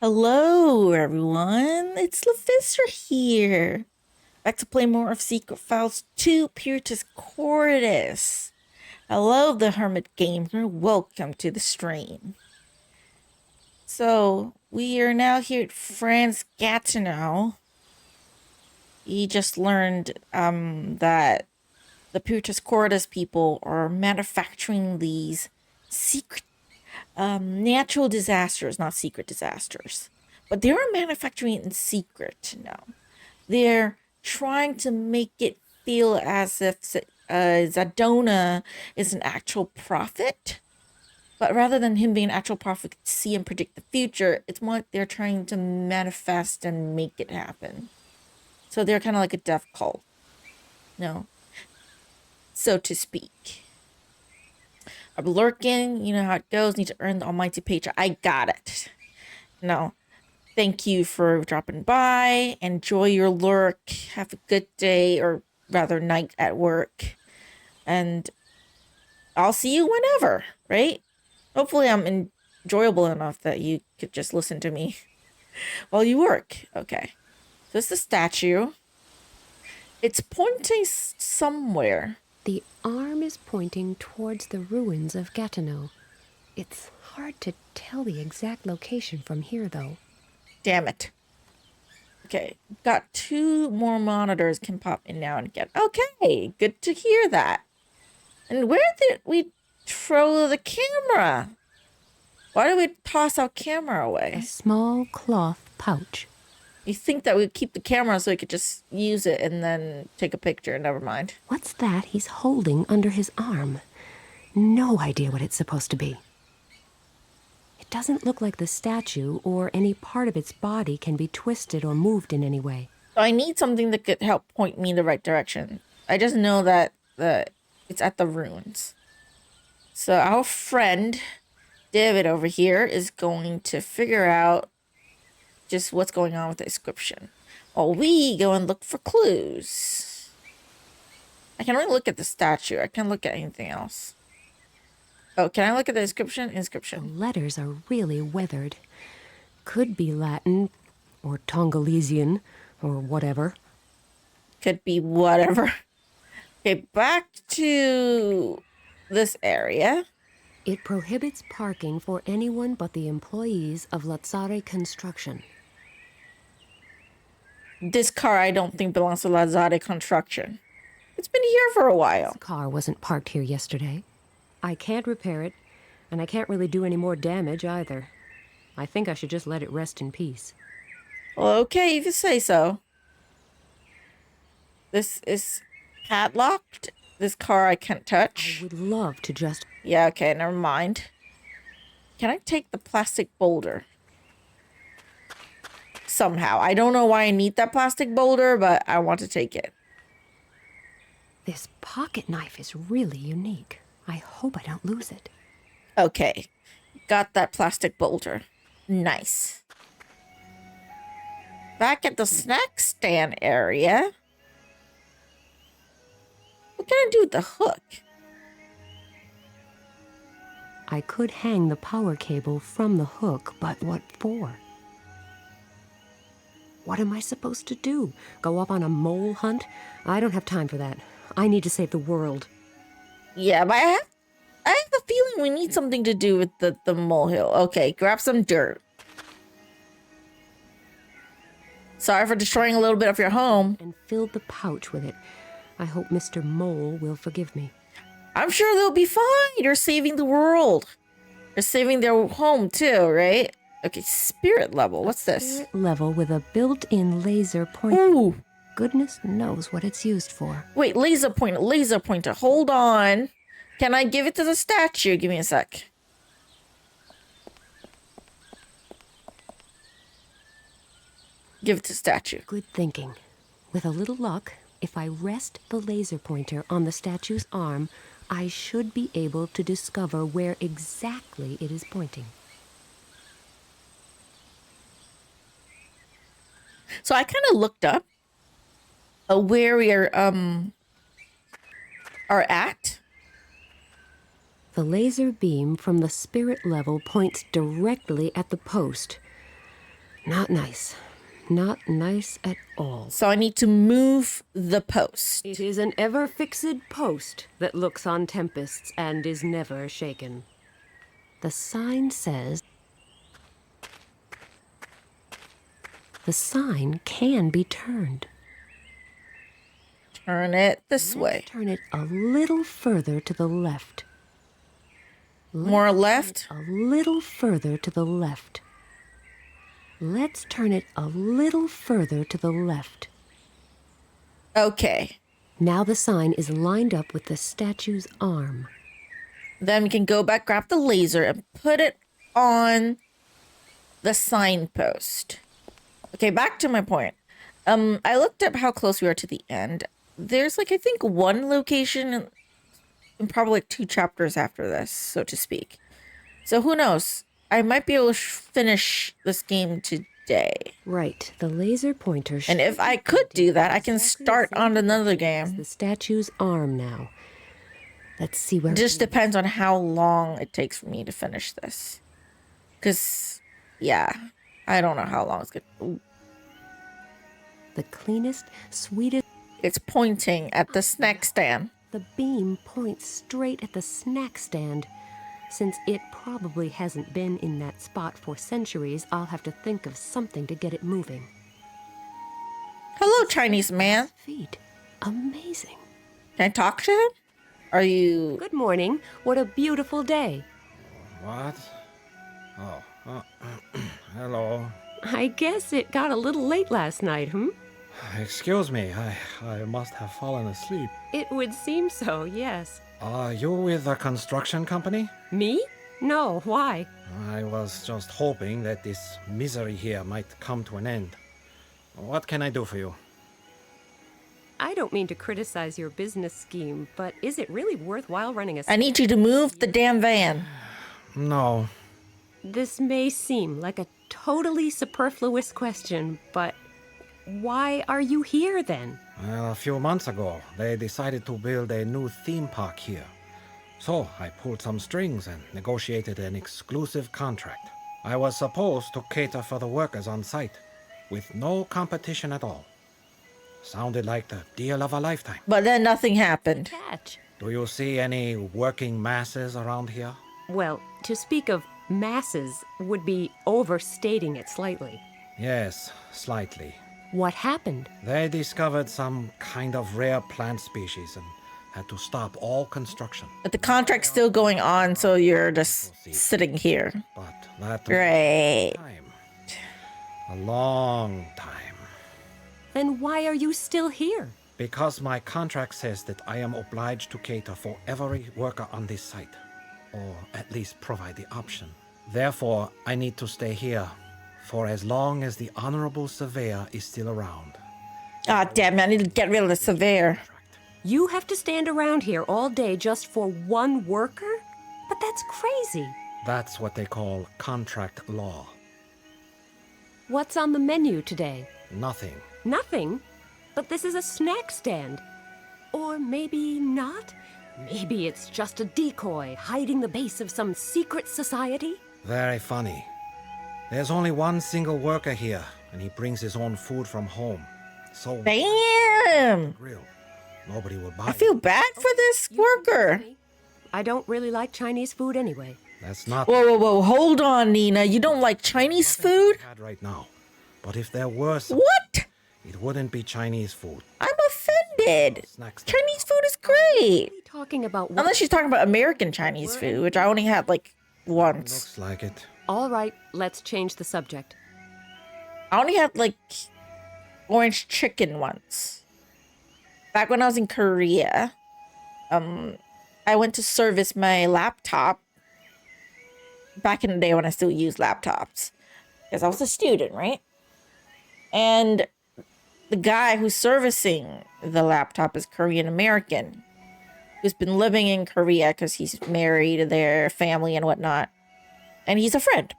Hello, everyone. It's Luphisra here. Back to play more of Secret Files 2 Puritas Cordis. Hello, the Hermit Gamer. Welcome to the stream. So, we are now here at France Gatineau. We just learned that the Puritas Cordis people are manufacturing these secret natural disasters, not secret disasters. But they are manufacturing it in secret now. They're trying to make it feel as if Zadona is an actual prophet. But rather than him being an actual prophet, see and predict the future, it's more like they're trying to manifest and make it happen. So they're kind of like a death cult. No. So to speak. I'm lurking, you know how it goes, need to earn the almighty paycheck. I got it. No. Thank you for dropping by. Enjoy your lurk. Have a good day, or rather night at work. And I'll see you whenever, right? Hopefully I'm enjoyable enough that you could just listen to me while you work. Okay. So it's the statue. It's pointing somewhere. The arm is pointing towards the ruins of Gatineau. It's hard to tell the exact location from here, though. Damn it. Okay, got 2 more monitors can pop in now and again. Okay, good to hear that. And where did we throw the camera? Why did we toss our camera A away? small cloth pouch. You think that we'd keep the camera so we could just use it and then take a picture? Never mind. What's that he's holding under his arm? No idea what it's supposed to be. It doesn't look like the statue or any part of its body can be twisted or moved in any way. So I need something that could help point me in the right direction. I just know that it's at the ruins. So our friend David over here is going to figure out just what's going on with the inscription while we go and look for clues. I can only look at the statue. I can't look at anything else. Oh, can I look at the inscription? The Inscription. letters are really weathered. Could be Latin or Tongolesian or whatever. Could be whatever. Okay, back to this area. It prohibits parking for anyone but the employees of Lazzari Construction. This car I don't think belongs to Lazzari Construction. It's been here for a while. The car wasn't parked here yesterday. I can't repair it, and I can't really do any more damage either. I think I should just let it rest in peace. Well, okay, if you say so. This is padlocked. This car I can't touch. I would love to just... Yeah, okay, never mind. Can I take the plastic boulder? Somehow. I don't know why I need that plastic boulder, but I want to take it. This pocket knife is really unique. I hope I don't lose it. Okay. Got that plastic boulder. Nice. Back at the snack stand area. What can I do with the hook? I could hang the power cable from the hook, but what for? What am I supposed to do? Go up on a mole hunt? I don't have time for that. I need to save the world. Yeah, but I have the feeling we need something to do with the molehill. Okay, grab some dirt. Sorry for destroying a little bit of your home. And filled the pouch with it. I hope Mr. Mole will forgive me. I'm sure they'll be fine. You're saving the world. You're saving their home too, right? Okay, spirit level. What's this? Spirit level with a built-in laser pointer. Ooh. Goodness knows what it's used for. Wait, laser pointer, laser pointer. Hold on. Can I give it to the statue? Give me a sec. Give it to the statue. Good thinking. With a little luck, if I rest the laser pointer on the statue's arm, I should be able to discover where exactly it is pointing. So I kind of looked up where we are at. The laser beam from the spirit level points directly at the post. Not nice. Not nice at all. So I need to move the post. It is an ever-fixed post that looks on tempests and is never shaken. The sign says... The sign can be turned. Turn it this way. Let's turn it a little further to the left. More left? A little further to the left. Let's turn it a little further to the left. Okay. Now the sign is lined up with the statue's arm. Then we can go back, grab the laser, and put it on the signpost. Okay, back to my point. I looked up how close we are to the end. There's like, I think, one location and probably like 2 chapters after this, so to speak. So who knows? I might be able to finish this game today. Right, the laser pointer. And if I could do that, I can start on another game. The statue's arm now. Let's see where It just depends on how long it takes for me to finish this. Because, yeah, I don't know how long it's going to... The cleanest, sweetest... It's pointing at the snack stand. The beam points straight at the snack stand. Since it probably hasn't been in that spot for centuries, I'll have to think of something to get it moving. Hello, Chinese man. Feet. Amazing. Can I talk to him? Are you... Good morning. What a beautiful day. What? Hello. I guess it got a little late last night, Excuse me, I must have fallen asleep. It would seem so, yes. Are you with a construction company? Me? No, why? I was just hoping that this misery here might come to an end. What can I do for you? I don't mean to criticize your business scheme, but is it really worthwhile running a... I need you to move the damn van. No. This may seem like a totally superfluous question, but why are you here then? Well, a few months ago, they decided to build a new theme park here. So I pulled some strings and negotiated an exclusive contract. I was supposed to cater for the workers on site, with no competition at all. Sounded like the deal of a lifetime. But then nothing happened. Catch. Do you see any working masses around here? Well, to speak of masses would be overstating it slightly. Yes, slightly. What happened? They discovered some kind of rare plant species and had to stop all construction. But the contract's still going on, so you're just sitting here. But that Great. time. A long time. Then why are you still here? Because my contract says that I am obliged to cater for every worker on this site. Or at least provide the option. Therefore, I need to stay here for as long as the Honorable Surveyor is still around. Ah, damn it, I need to get rid of the surveyor. You have to stand around here all day just for one worker? But that's crazy. That's what they call contract law. What's on the menu today? Nothing. Nothing? But this is a snack stand. Or maybe not? Maybe it's just a decoy hiding the base of some secret society? Very funny. There's only one single worker here, and he brings his own food from home. So Damn! grill. Nobody will buy I feel bad for this worker. I don't really like Chinese food anyway. it. That's not Whoa, hold on, Nina. You don't like Chinese food? bad right now. But if there were some, What? it wouldn't be Chinese food. I'm offended. Snacks. Chinese food is great. Talking about what? Unless she's talking about American Chinese food, which I only had like once. Looks like it. All right, let's change the subject. I only had like orange chicken once. Back when I was in Korea, I went to service my laptop. Back in the day when I still used laptops. Because I was a student, right? And the guy who's servicing the laptop is Korean American. Who's been living in Korea because he's married to their family and whatnot. And he's a friend.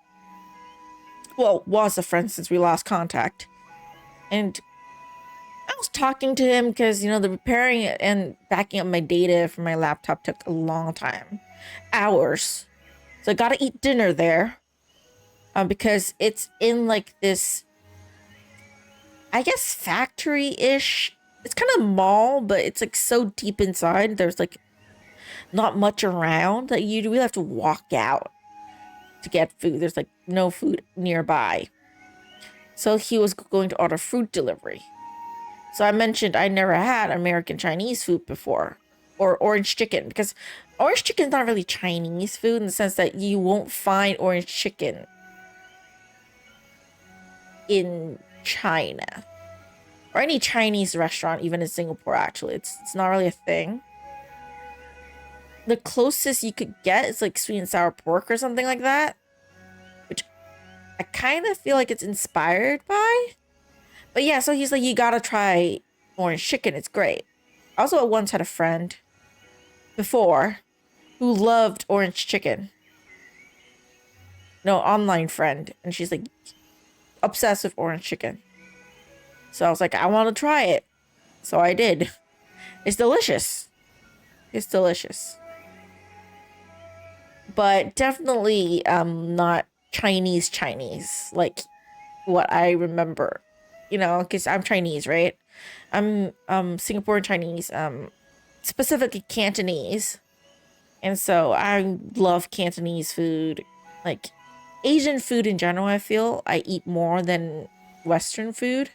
Well, was a friend since we lost contact. And I was talking to him because, you know, the repairing and backing up my data from my laptop took a long time. Hours. So I got to eat dinner there. because it's in like this, I guess, factory-ish. It's kind of mall, but it's like so deep inside. There's like not much around that you really have to walk out to get food. There's like no food nearby. So he was going to order food delivery. So I mentioned I never had American Chinese food before, or orange chicken, because orange chicken is not really Chinese food in the sense that you won't find orange chicken in China or any Chinese restaurant, even in Singapore. Actually, it's not really a thing. The closest you could get is like sweet and sour pork or something like that, which I kind of feel like it's inspired by. But yeah, so he's like, you gotta try orange chicken. It's great. I also once had a friend before who loved orange chicken. No, online friend. And she's like obsessed with orange chicken. So I was like, I want to try it. So I did. It's delicious. It's delicious. But definitely not Chinese like what I remember. You know, because I'm Chinese, right? I'm Singaporean Chinese, specifically Cantonese. And so I love Cantonese food. Like Asian food in general, I feel I eat more than Western food.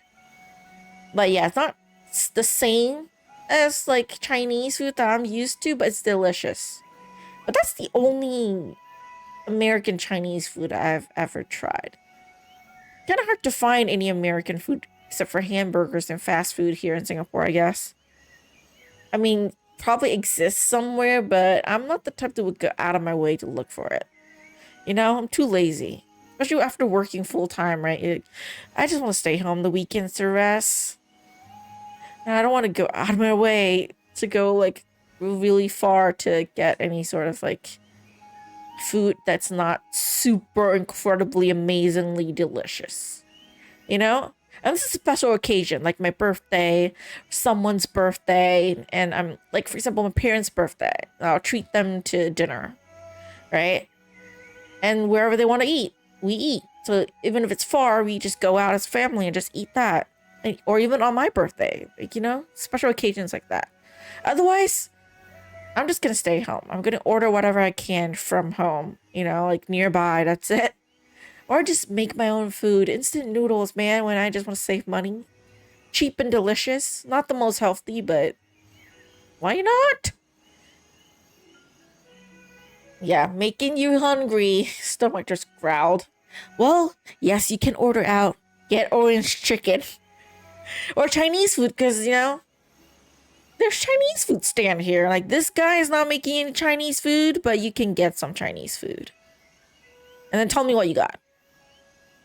But yeah, it's not the same as like Chinese food that I'm used to, but it's delicious. But that's the only American Chinese food I've ever tried. Kind of hard to find any American food except for hamburgers and fast food here in Singapore, I guess. I mean, probably exists somewhere, but I'm not the type that would go out of my way to look for it. You know, I'm too lazy. Especially after working full time, right? I just want to stay home the weekends to rest. And I don't want to go out of my way to go like really far to get any sort of like food that's not super incredibly amazingly delicious. You know? And this is a special occasion, like my birthday, someone's birthday, and I'm like, for example, my parents' birthday. I'll treat them to dinner, right? And wherever they want to eat, we eat. So even if it's far, we just go out as family and just eat that. Or even on my birthday, like, you know, special occasions like that. Otherwise, I'm just gonna stay home. I'm gonna order whatever I can from home, you know, like nearby, that's it. Or just make my own food. Instant noodles, man, when I just want to save money. Cheap and delicious. Not the most healthy, but why not? Yeah, making you hungry. Stomach just growled. Well, yes, you can order out. Get orange chicken. Or Chinese food, because, you know, there's Chinese food stand here. Like, this guy is not making any Chinese food, but you can get some Chinese food. And then tell me what you got.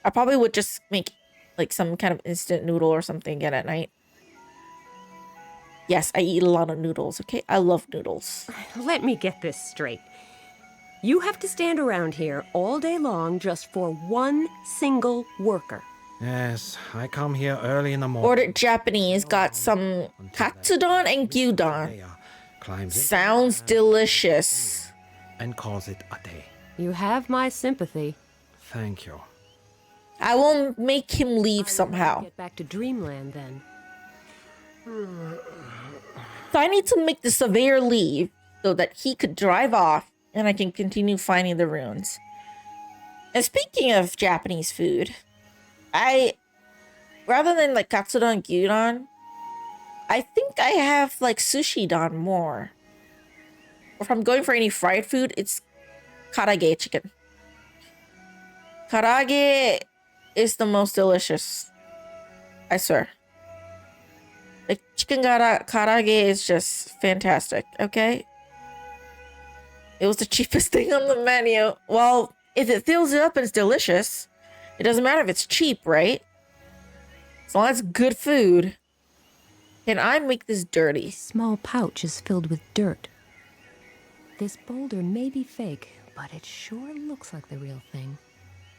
I probably would just make, like, some kind of instant noodle or something again at night. Yes, I eat a lot of noodles, okay? I love noodles. Let me get this straight. You have to stand around here all day long just for one single worker. Yes, I come here early in the morning. Ordered Japanese, got some katsudon and gyudon. Sounds delicious. And calls it a day. You have my sympathy. Thank you. I will make him leave somehow. Get back to Dreamland then. So I need to make the Surveyor leave so that he could drive off and I can continue finding the ruins. And speaking of Japanese food, rather than like katsudon and gyudon, I think I have like sushi don more. Or if I'm going for any fried food, it's karaage chicken. Karaage is the most delicious. I swear. Like chicken karaage is just fantastic, okay? It was the cheapest thing on the menu. Well, if it fills it up and it's delicious, it doesn't matter if it's cheap, right? As long as it's good food. Can I make this dirty? Small pouch is filled with dirt. This boulder may be fake, but it sure looks like the real thing.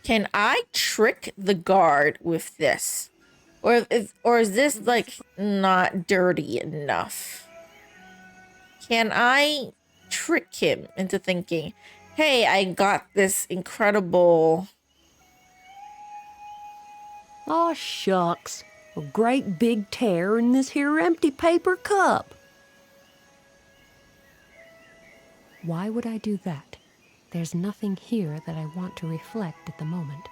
Can I trick the guard with this? Or is this like not dirty enough? Can I trick him into thinking, hey, I got this incredible Aw, shucks. A great big tear in this here empty paper cup. Why would I do that? There's nothing here that I want to reflect at the moment.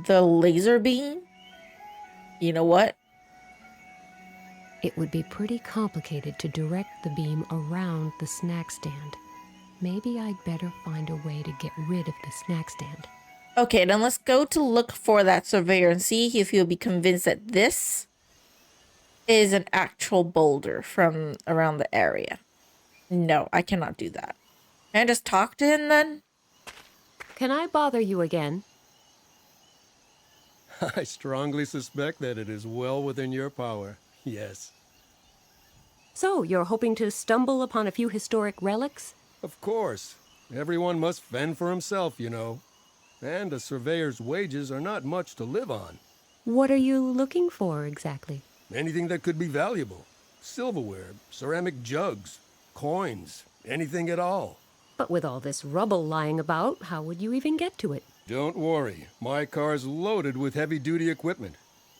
The laser beam? You know what? It would be pretty complicated to direct the beam around the snack stand. Maybe I'd better find a way to get rid of the snack stand. Okay, then let's go to look for that surveyor and see if he'll be convinced that this is an actual boulder from around the area. No, I cannot do that. Can I just talk to him then? Can I bother you again? I strongly suspect that it is well within your power. Yes. So, you're hoping to stumble upon a few historic relics? Of course. Everyone must fend for himself, you know. And a surveyor's wages are not much to live on. What are you looking for exactly? Anything that could be valuable. Silverware, ceramic jugs, coins, anything at all. But with all this rubble lying about, how would you even get to it? Don't worry. My car's loaded with heavy-duty equipment.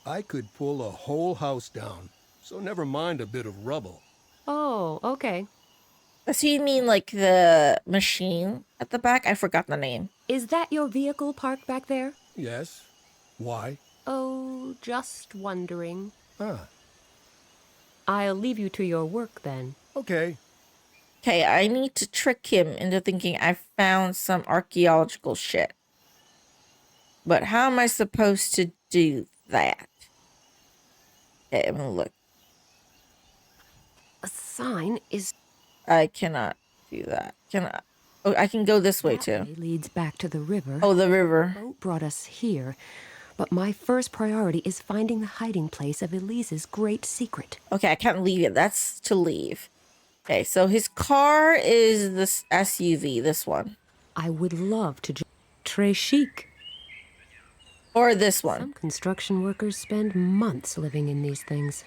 I could pull a whole house down, so never mind a bit of rubble. Oh, okay. Does he mean like the machine at the back? I forgot the name. Is that your vehicle parked back there? Yes. Why? Oh, just wondering. Ah, I'll leave you to your work then. okay. Okay, I need to trick him into thinking I found some archaeological shit. But how am I supposed to do that? Okay, I'm gonna look. A sign is... I cannot do that. Can I? Oh, I can go this way That too. way leads back to the river. Oh, the river. The boat brought us here. But my first priority is finding the hiding place of Elise's great secret. Okay, I can't leave it. That's to leave. Okay, so his car is this SUV, this one. I would love to Très chic. Or this one. Some construction workers spend months living in these things.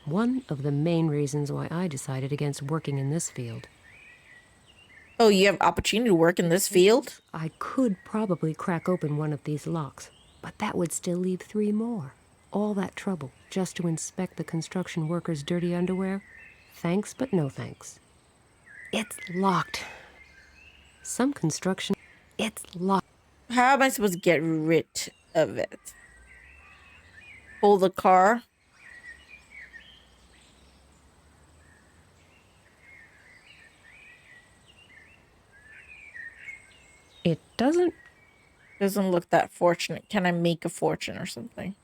One of the main reasons why I decided against working in this field. Oh, you have opportunity to work in this field? I could probably crack open one of these locks, but that would still leave 3 more. All that trouble just to inspect the construction workers' dirty underwear? Thanks, but no thanks. It's locked. Some construction... It's locked. How am I supposed to get rid of it? Pull the car? It doesn't... Doesn't look that fortunate. Can I make a fortune or something?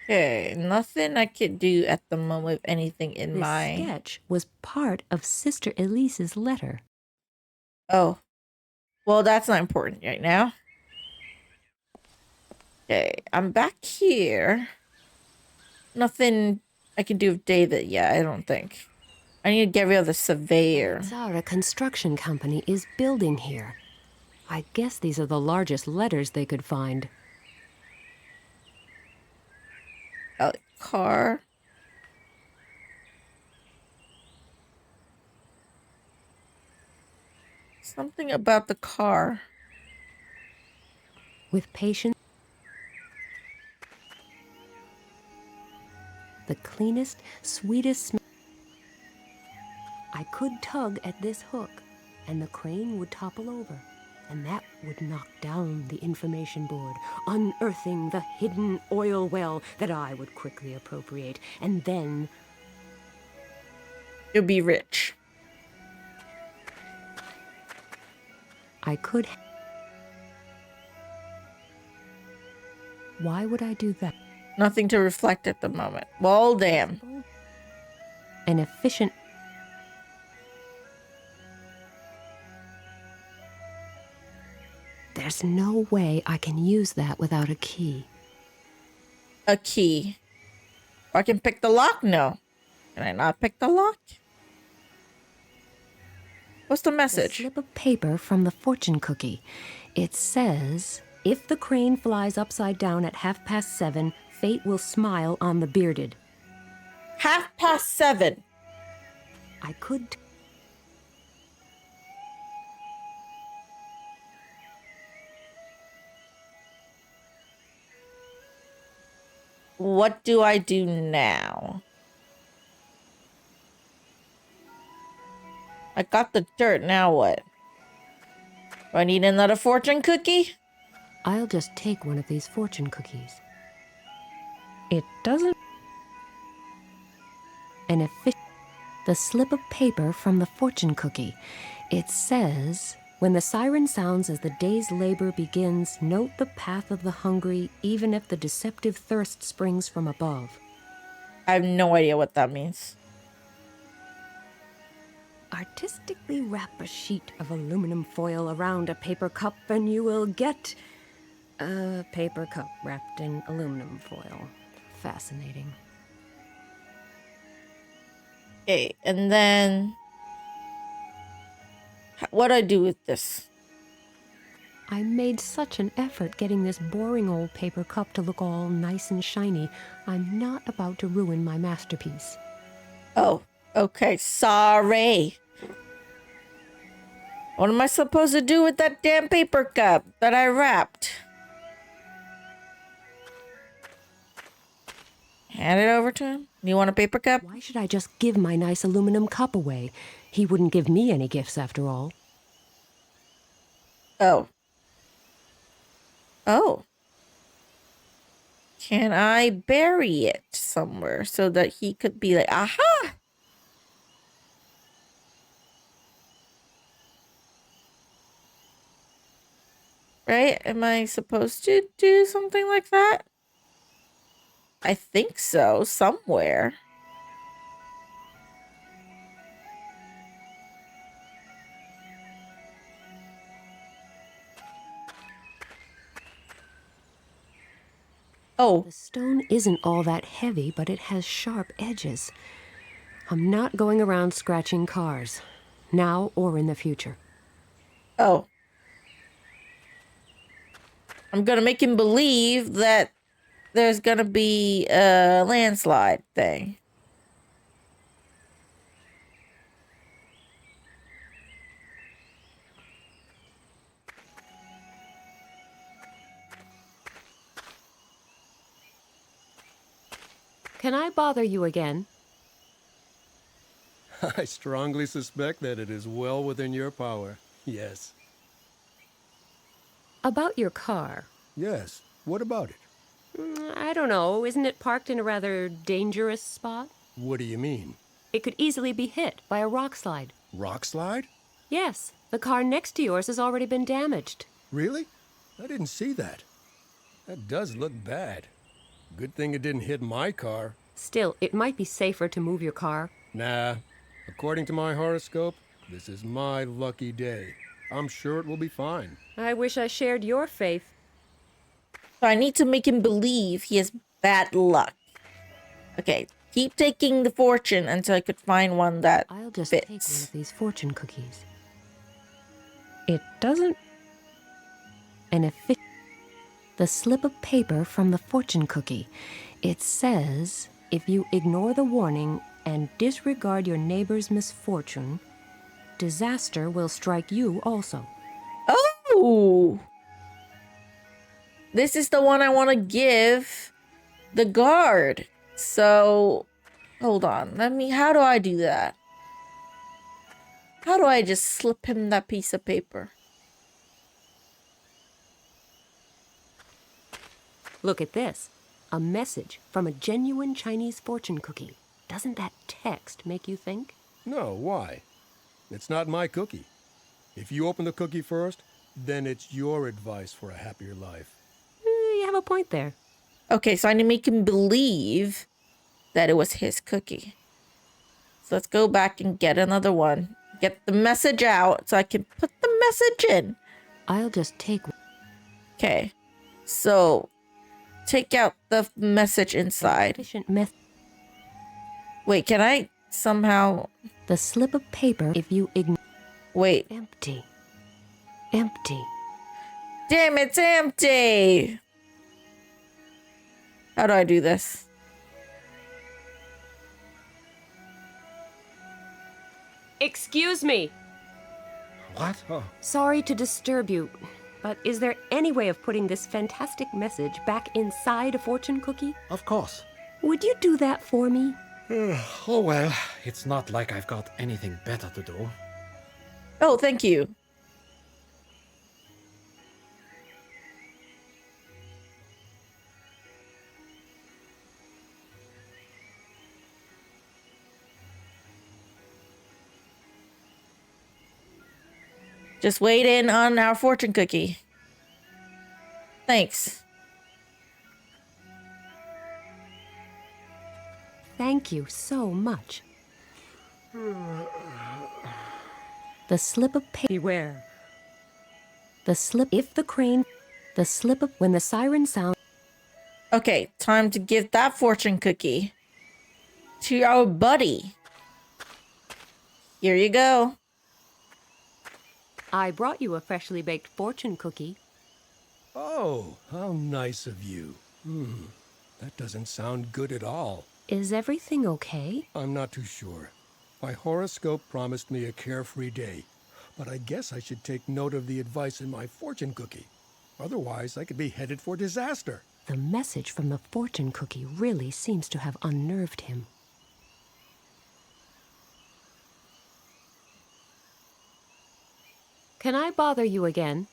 Okay, nothing I could do at the moment with anything in This my... sketch was part of Sister Elise's letter. Oh. Well, that's not important right now. Okay, I'm back here. Nothing I can do with David yet, I don't think. I need to get rid of the surveyor. Zara Construction Company is building here. I guess these are the largest letters they could find. Car. Something about the car. With patience, the cleanest, sweetest smell. I could tug at this hook, and the crane would topple over, and that would knock down the information board, unearthing the hidden oil well that I would quickly appropriate, and then... You'll be rich. I could... Why would I do that? Nothing to reflect at the moment. Well, damn. An efficient... There's no way I can use that without a key. A key. I can pick the lock? No. Can I not pick the lock? What's the A message? slip of paper from the fortune cookie. It says, if the crane flies upside down at 7:30, fate will smile on the bearded. 7:30. I could... what do I do now? I got the dirt, now what? Do I need another fortune cookie? I'll just take one of these fortune cookies. It doesn't... The slip of paper from the fortune cookie. It says, when the siren sounds as the day's labor begins, note the path of the hungry, even if the deceptive thirst springs from above. I have no idea what that means. Artistically wrap a sheet of aluminum foil around a paper cup and you will get a paper cup wrapped in aluminum foil. Fascinating. Okay, and then... what do I do with this? I made such an effort getting this boring old paper cup to look all nice and shiny. I'm not about to ruin my masterpiece. Oh, okay, sorry. What am I supposed to do with that damn paper cup that I wrapped? Hand it over to him? You want a paper cup? Why should I just give my nice aluminum cup away? He wouldn't give me any gifts after all. Oh. Oh. Can I bury it somewhere so that he could be like, aha! Right? Am I supposed to do something like that? I think so, somewhere. Oh, The stone isn't all that heavy, but it has sharp edges. I'm not going around scratching cars, now or in the future. oh. I'm gonna make him believe that there's gonna be a landslide thing. Can I bother you again? I strongly suspect that it is well within your power. Yes. About your car. Yes. What about it? I don't know. Isn't it parked in a rather dangerous spot? What do you mean? It could easily be hit by a rock slide. Rock slide? Yes, the car next to yours has already been damaged. Really? I didn't see that. That does look bad. Good thing it didn't hit my car. Still, it might be safer to move your car. Nah. According to my horoscope, this is my lucky day. I'm sure it will be fine. I wish I shared your faith. So I need to make him believe he has bad luck. Okay, keep taking the fortune until I could find one that I'll just fits. take one of these fortune cookies. It doesn't... The slip of paper from the fortune cookie. It says, if you ignore the warning and disregard your neighbor's misfortune, disaster will strike you also. Oh! This is the one I want to give the guard. So, hold on. How do I do that? How do I just slip him that piece of paper? Look at this. A message from a genuine Chinese fortune cookie. Doesn't that text make you think? No, why? It's not my cookie. If you open the cookie first, then it's your advice for a happier life. You have a point there. Okay, so I need to make him believe that it was his cookie. So let's go back and get another one. Get the message out so I can put the message in. I'll just take one. Okay, so take out the message inside. Efficient method. Wait, can I somehow... The slip of paper, if you ignore... Wait. Empty. Empty. Damn, it's empty! How do I do this? Excuse me. What? Oh, Sorry to disturb you. But is there any way of putting this fantastic message back inside a fortune cookie? Of course. Would you do that for me? Oh well, it's not like I've got anything better to do. Oh, thank you. Just wait in on our fortune cookie. Thanks. Thank you so much. The slip of paper. Beware. The slip. If the crane. The slip of. When the siren sound. Okay, time to give that fortune cookie to our buddy. Here you go. I brought you a freshly baked fortune cookie. Oh, how nice of you. That doesn't sound good at all. Is everything okay? I'm not too sure. My horoscope promised me a carefree day, but I guess I should take note of the advice in my fortune cookie. Otherwise, I could be headed for disaster. The message from the fortune cookie really seems to have unnerved him. Can I bother you again?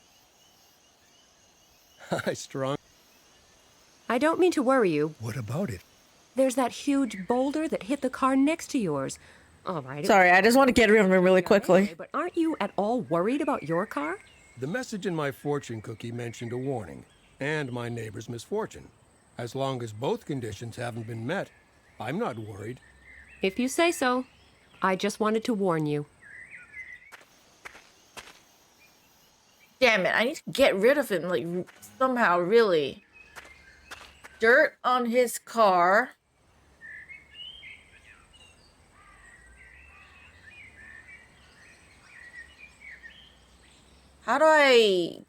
I don't mean to worry you. What about it? There's that huge boulder that hit the car next to yours. All right. Sorry, I just want to get rid of him really quickly. Anyway, but aren't you at all worried about your car? The message in my fortune cookie mentioned a warning, and my neighbor's misfortune. As long as both conditions haven't been met, I'm not worried. If you say so. I just wanted to warn you. Damn it, I need to get rid of him, like, somehow, really. Dirt on his car. How do I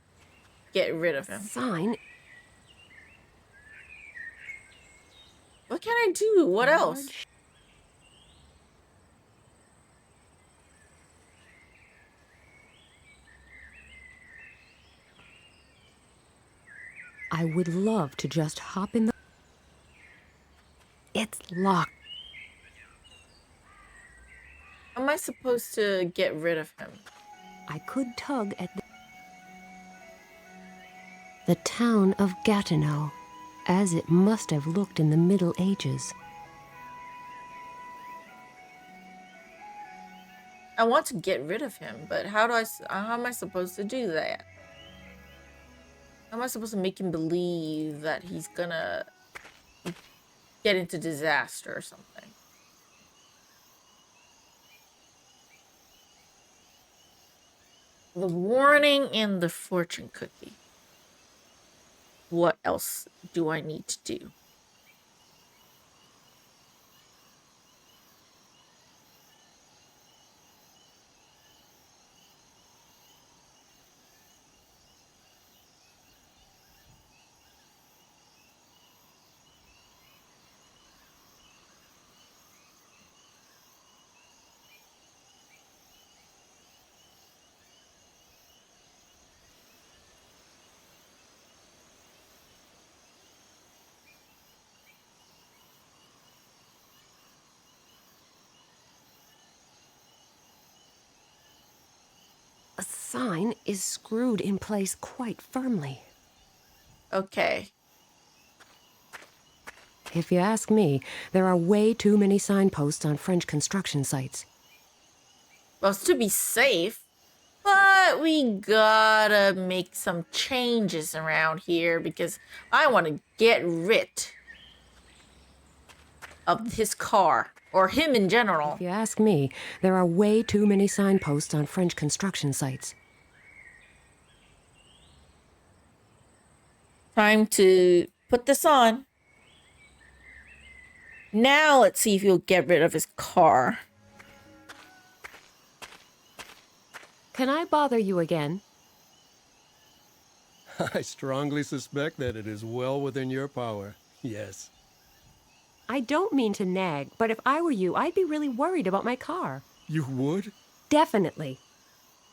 get rid of him? Sign. What can I do? What else? I would love to just hop in the... It's locked. How am I supposed to get rid of him? I could tug at the town of Gatineau, as it must have looked in the Middle Ages. I want to get rid of him, but how am I supposed to do that? How am I supposed to make him believe that he's gonna get into disaster or something? The warning in the fortune cookie. What else do I need to do? A sign is screwed in place quite firmly. Okay. If you ask me, there are way too many signposts on French construction sites. Well, it's to be safe, but we gotta make some changes around here because I want to get rid of his car, or him in general. If you ask me, there are way too many signposts on French construction sites. Time to put this on. Now let's see if he'll get rid of his car. Can I bother you again? I strongly suspect that it is well within your power. Yes. I don't mean to nag, but if I were you, I'd be really worried about my car. You would? Definitely.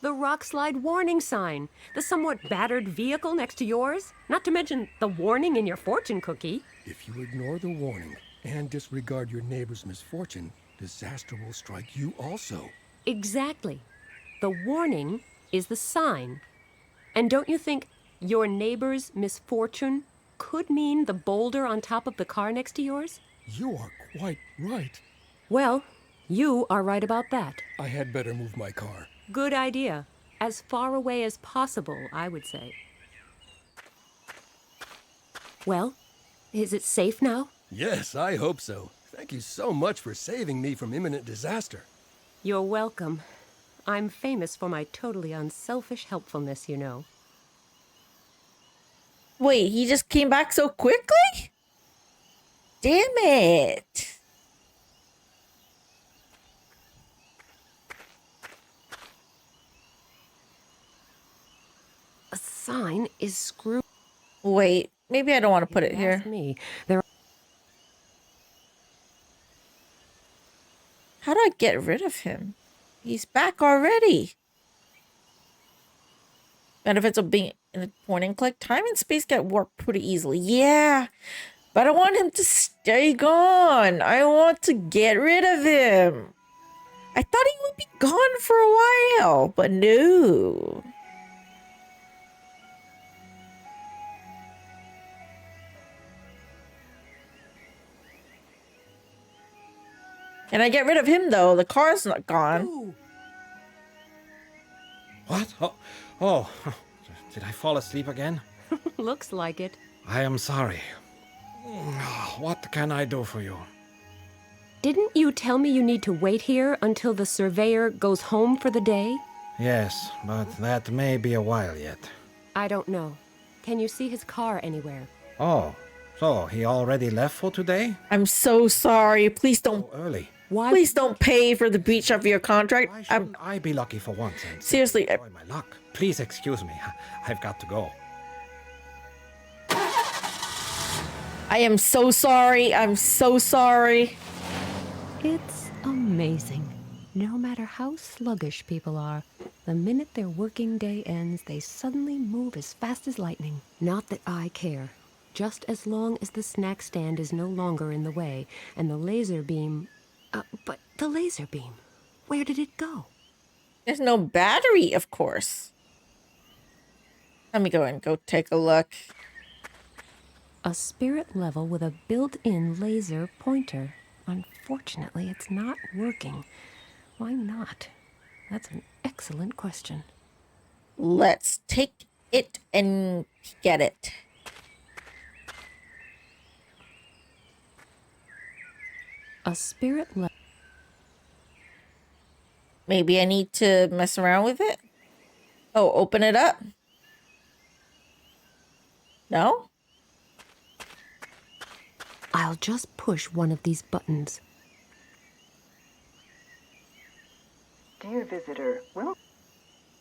The rock slide warning sign. The somewhat battered vehicle next to yours. Not to mention the warning in your fortune cookie. If you ignore the warning and disregard your neighbor's misfortune, disaster will strike you also. Exactly. The warning is the sign. And don't you think your neighbor's misfortune could mean the boulder on top of the car next to yours? You are quite right. Well, you are right about that. I had better move my car. Good idea. As far away as possible, I would say. Well, is it safe now? Yes, I hope so. Thank you so much for saving me from imminent disaster. You're welcome. I'm famous for my totally unselfish helpfulness, you know. Wait, he just came back so quickly? Damn it. A sign is screwed. Wait, maybe I don't want to put it here. Me. There. How do I get rid of him? He's back already. Benefits of being in a point and click. Time and space get warped pretty easily. Yeah, but I want him to stay gone. I want to get rid of him. I thought he would be gone for a while, but no. Can I get rid of him, though? The car's not gone. Ooh. What? Oh, did I fall asleep again? Looks like it. I am sorry. What can I do for you? Didn't you tell me you need to wait here until the surveyor goes home for the day? Yes, but that may be a while yet. I don't know. Can you see his car anywhere? Oh, so he already left for today? I'm so sorry. Please don't. So early. Why? Please don't pay for the breach of your contract. Why shouldn't I be lucky for once? And Seriously, enjoy my luck. Please excuse me. I've got to go. I am so sorry. I'm so sorry. It's amazing. No matter how sluggish people are, the minute their working day ends, they suddenly move as fast as lightning. Not that I care. Just as long as the snack stand is no longer in the way, and the laser beam... but the laser beam, where did it go? There's no battery, of course. Let me go and go take a look. A spirit level with a built-in laser pointer. Unfortunately, it's not working. Why not? That's an excellent question. Let's take it and get it. A spirit level... Maybe I need to mess around with it? Oh, open it up? No? I'll just push one of these buttons. Dear visitor, well...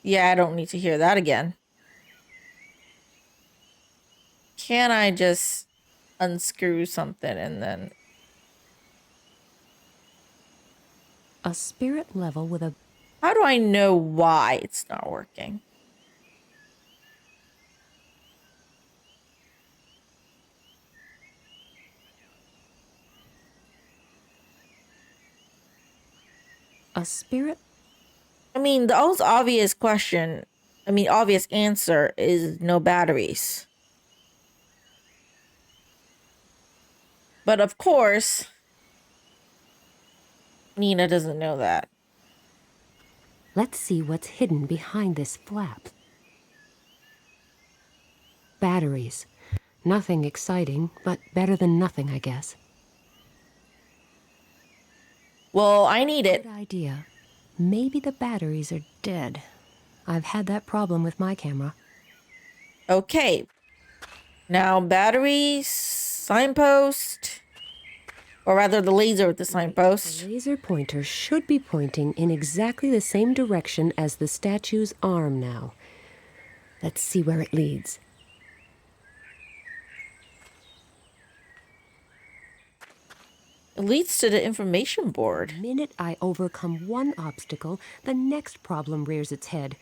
Yeah, I don't need to hear that again. Can I just unscrew something and then... A spirit level with a... How do I know why it's not working? A spirit... I mean, the most obvious question, obvious answer is no batteries. But of course, Nina doesn't know that. Let's see what's hidden behind this flap. Batteries. Nothing exciting, but better than nothing, I guess. Well, I need it. Good idea. Maybe the batteries are dead. I've had that problem with my camera. Okay. Now, batteries, signpost, or rather the laser with the signpost. The laser pointer should be pointing in exactly the same direction as the statue's arm now. Let's see where it leads. It leads to the information The board. minute I overcome one obstacle, the next problem rears its head.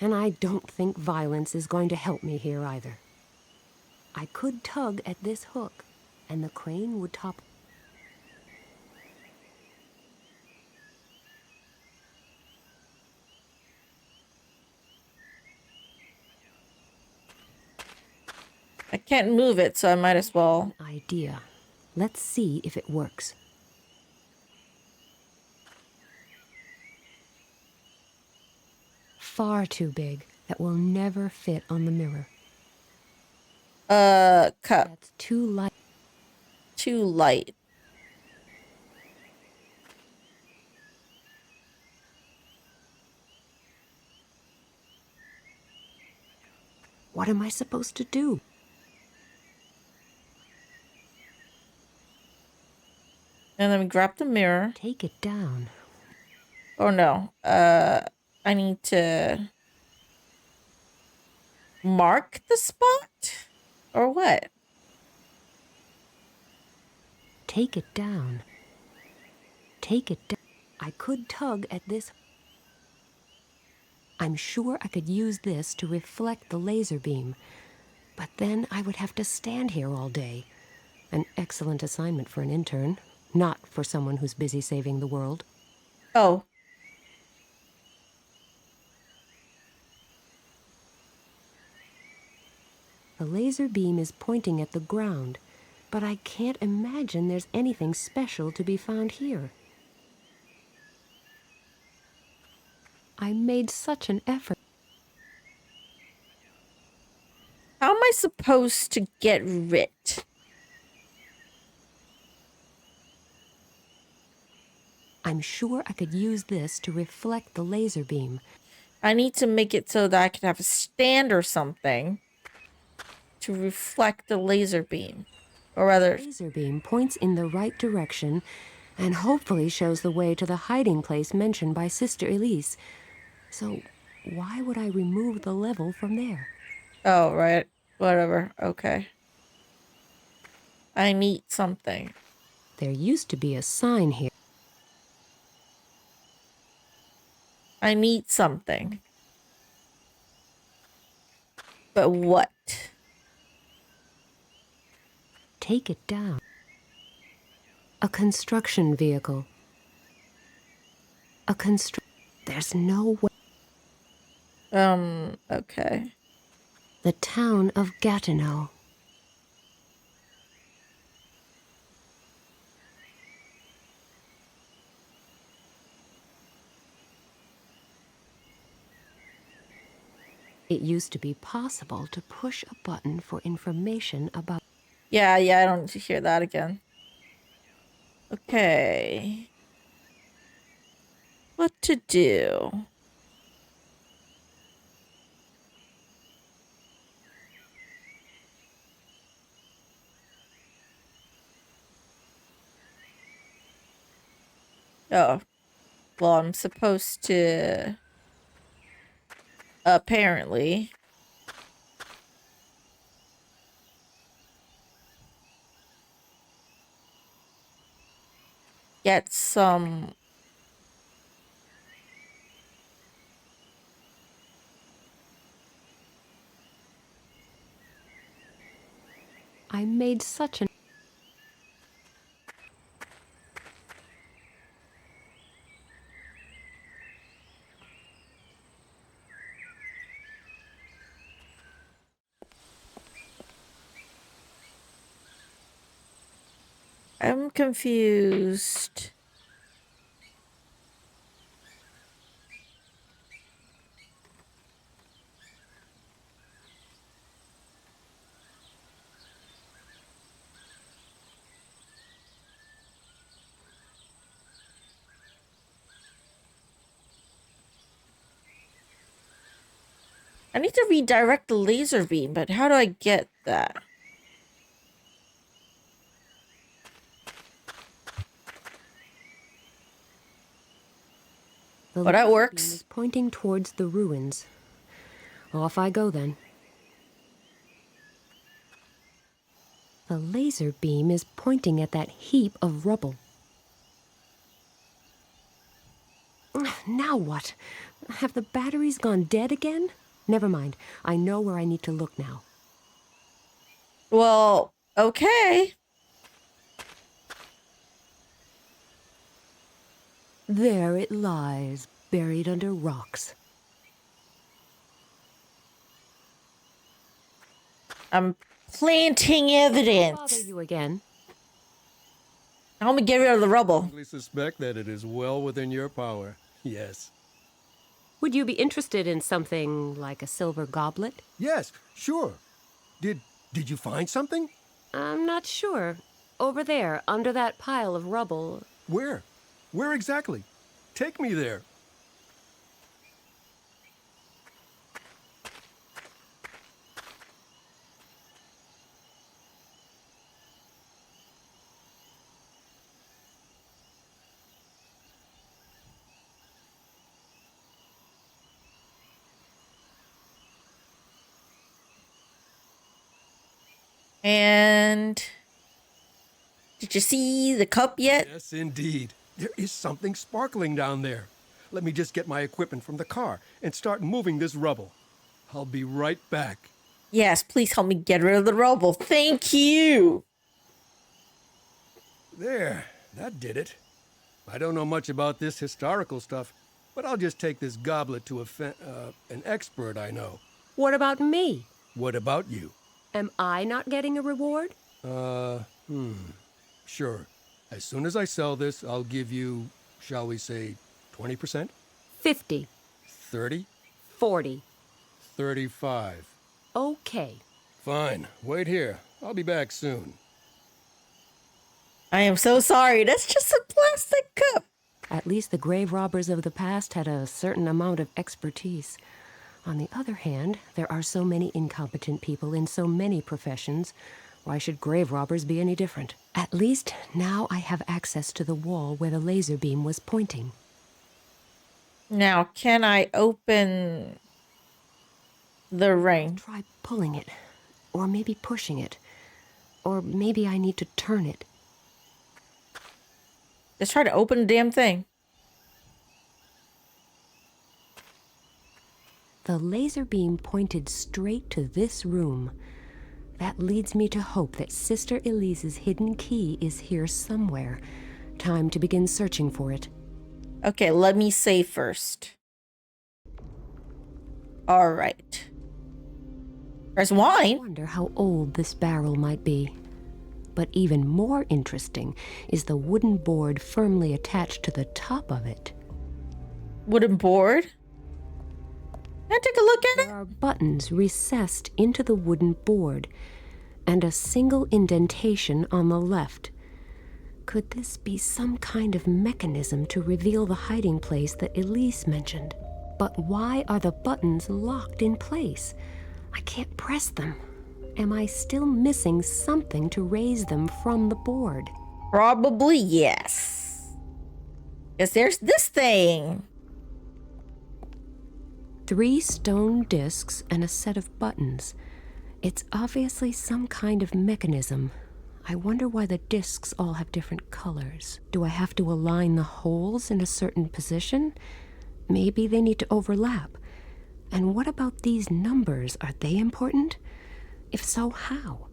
And I don't think violence is going to help me here either. I could tug at this hook, and the crane would topple. I can't move it, so I might as well. Idea. Let's see if it works. Far too big. That will never fit on the mirror. Cup. That's too light. Too light. What am I supposed to do? And then we grab the mirror. Take it down. Oh no. I need to mark the spot? Or what? Take it down. Take it down. I could tug at this. I'm sure I could use this to reflect the laser beam. But then I would have to stand here all day. An excellent assignment for an intern, not for someone who's busy saving the world. Oh. The laser beam is pointing at the ground, but I can't imagine there's anything special to be found here. I made such an effort. How am I supposed to get rit? I'm sure I could use this to reflect the laser beam. I need to make it so that I can have a stand or something to reflect the laser beam. Or rather, The laser beam points in the right direction and hopefully shows the way to the hiding place mentioned by Sister Elise. So why would I remove the level from there? oh, right. Whatever. Okay. I need something. There used to be a sign here. I need something. But what? Take it down. A construction vehicle. There's no way. Okay. The town of Gatineau. It used to be possible to push a button for information about. Yeah, I don't need to hear that again. Okay. What to do? Oh. Well, I'm supposed to... Apparently. Get some... I made such an. I'm confused. I need to redirect the laser beam, but how do I get that? The Well, that laser works. beam is pointing towards the ruins. Off I go then. The laser beam is pointing at that heap of rubble. Now what? Have the batteries gone dead again? Never mind. I know where I need to look now. Well, okay. There it lies, buried under rocks. I'm planting Bother evidence. you again? Help me get rid of the rubble. I suspect that it is well within your power. Yes. Would you be interested in something like a silver goblet? Yes, sure. Did you find something? I'm not sure. Over there, under that pile of rubble. Where? Where exactly? Take me there. And did you see the cup yet? Yes, indeed. There is something sparkling down there. Let me just get my equipment from the car and start moving this rubble. I'll be right back. Yes, please help me get rid of the rubble. Thank you. There, that did it. I don't know much about this historical stuff, but I'll just take this goblet to an expert I know. What about me? What about you? Am I not getting a reward? Sure. As soon as I sell this, I'll give you, shall we say, 20%? 50. 30? 40. 35. Okay. Fine. Wait here. I'll be back soon. I am so sorry. That's just a plastic cup. At least the grave robbers of the past had a certain amount of expertise. On the other hand, there are so many incompetent people in so many professions. Why should grave robbers be any different? At least now I have access to the wall where the laser beam was pointing. Now, can I open the ring? Try pulling it, or maybe pushing it, or maybe I need to turn it. Let's try to open the damn thing. The laser beam pointed straight to this room. That leads me to hope that Sister Elise's hidden key is here somewhere. Time to begin searching for it. Okay, let me save first. All right. There's I wine. wonder how old this barrel might be. But even more interesting is the wooden board firmly attached to the top of it. Wooden board. Can I take a look at There it? are buttons recessed into the wooden board, and a single indentation on the left. Could this be some kind of mechanism to reveal the hiding place that Elise mentioned? But why are the buttons locked in place? I can't press them. Am I still missing something to raise them from the board? Probably yes. Because there's this thing. 3 stone discs and a set of buttons. It's obviously some kind of mechanism. I wonder why the discs all have different colors. Do I have to align the holes in a certain position? Maybe they need to overlap. And what about these numbers? Are they important? If so, how?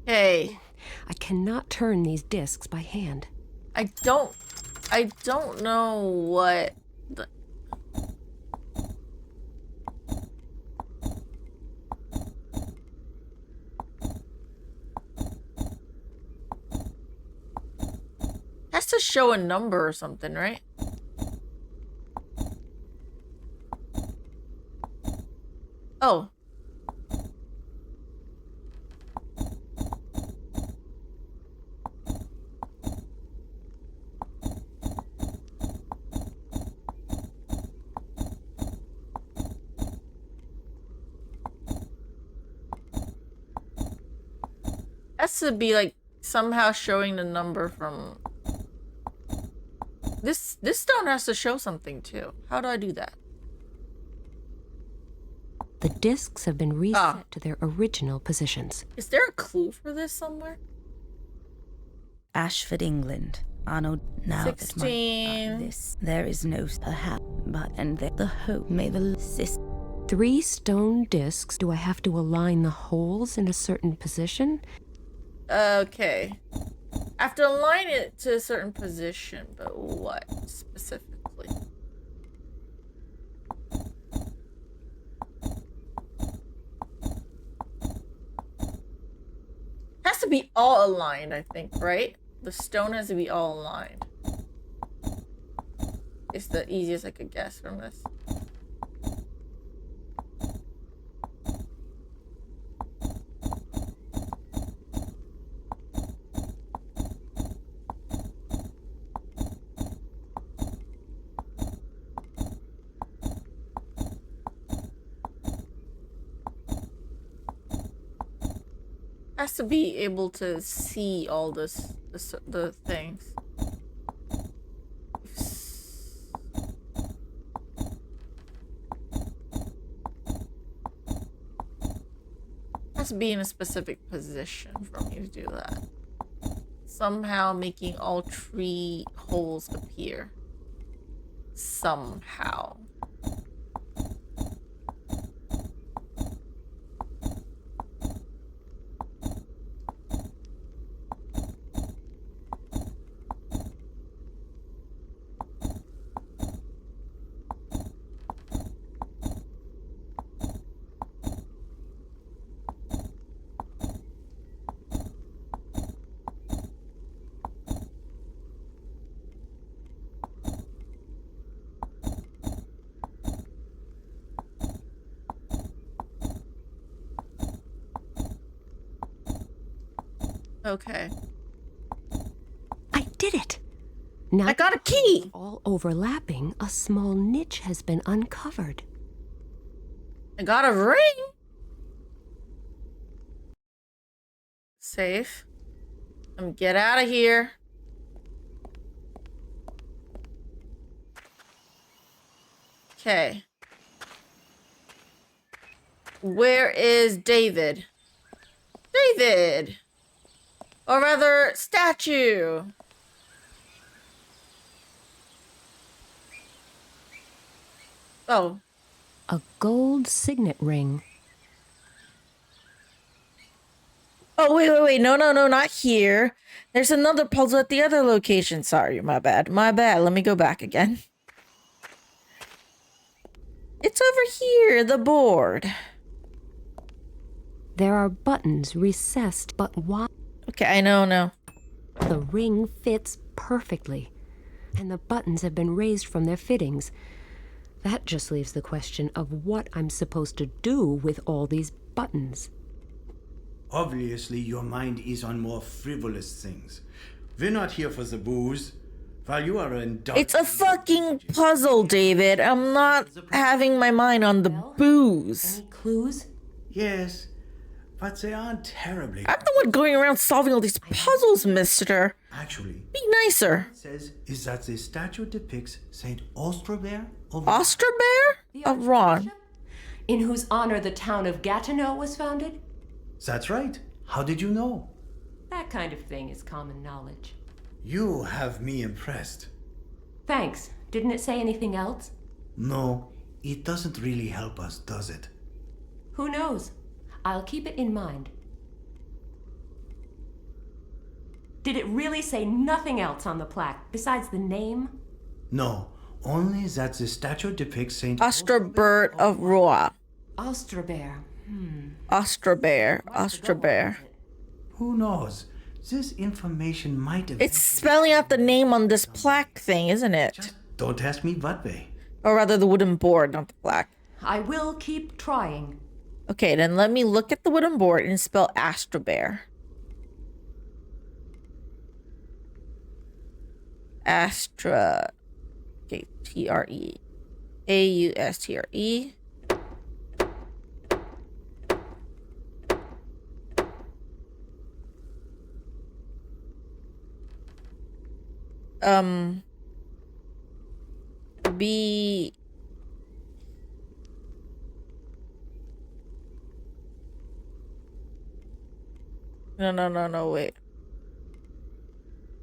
Hey, I cannot turn these discs by hand. I don't know what the... Has to show a number or something, right? Oh. Has to be like somehow showing the number from this stone has to show something too. How do I do that? The discs have been reset to their original positions. Is there a clue for this somewhere? Ashford, England. Arnold, now 16. that this, there is no perhaps, but and the hope may the assist. 3 stone discs. Do I have to align the holes in a certain position? Okay. I have to align it to a certain position, but what specifically? Has to be all aligned, I think, right? The stone has to be all aligned. It's the easiest I could guess from this. Has to be able to see all this, the things. Has to be in a specific position for me to do that. Somehow making all 3 holes appear. Somehow. Okay. I did it! Now I got a key! all overlapping, a small niche has been uncovered. I got a ring! Safe. Get out of here. Okay. Where is David? David! Or rather, statue. Oh. A gold signet ring. Oh, wait. No, not here. There's another puzzle at the other location. Sorry, my bad. Let me go back again. It's over here, the board. There are buttons recessed, but why? Okay, I know. The ring fits perfectly, and the buttons have been raised from their fittings. That just leaves the question of what I'm supposed to do with all these buttons. Obviously, your mind is on more frivolous things. We're not here for the booze. While you are indulging... It's a fucking puzzle, David. I'm not having my mind on the booze. Any clues? Yes, but they aren't terribly... I'm the one going around solving all these puzzles, mister. Actually, Be nicer. it says is that the statue depicts Saint Ostrobert of... Osterbear? Oh, Ron. In whose honor the town of Gatineau was founded? That's right. How did you know? That kind of thing is common knowledge. You have me impressed. Thanks. Didn't it say anything else? No, it doesn't really help us, does it? Who knows? I'll keep it in mind. Did it really say nothing else on the plaque besides the name? No, only that the statue depicts Saint Osterbert of Roa. Osterbear. Osterbear. Who knows? This information might have... It's spelling out the name on this plaque thing, isn't it? Just don't ask me what way. Or rather, the wooden board, not the plaque. I will keep trying. Okay, then let me look at the wooden board and spell Astrobear. Astra. Okay, T-R-E. A-U-S-T-R-E. B No, wait.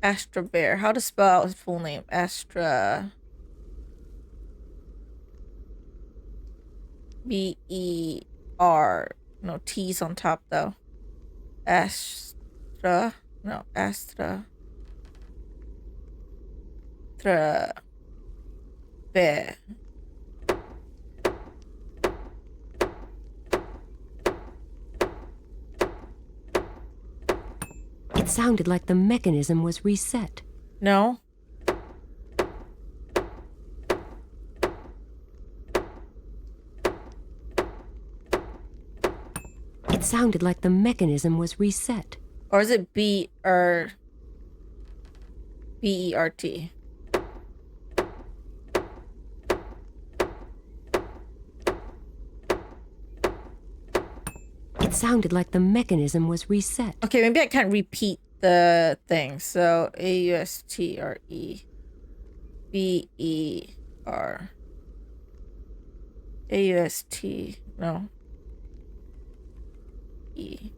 Astra Bear. How to spell out his full name? Astra. B-E-R. No, T's on top, though. Astra. No, Astra. Bear. It sounded like the mechanism was reset. No. It sounded like the mechanism was reset. Or is it B-E-R-T? It sounded like the mechanism was reset. Okay, maybe I can't repeat the thing. So A-U-S-T-R-E. B-E-R. A-U-S-T. No. E.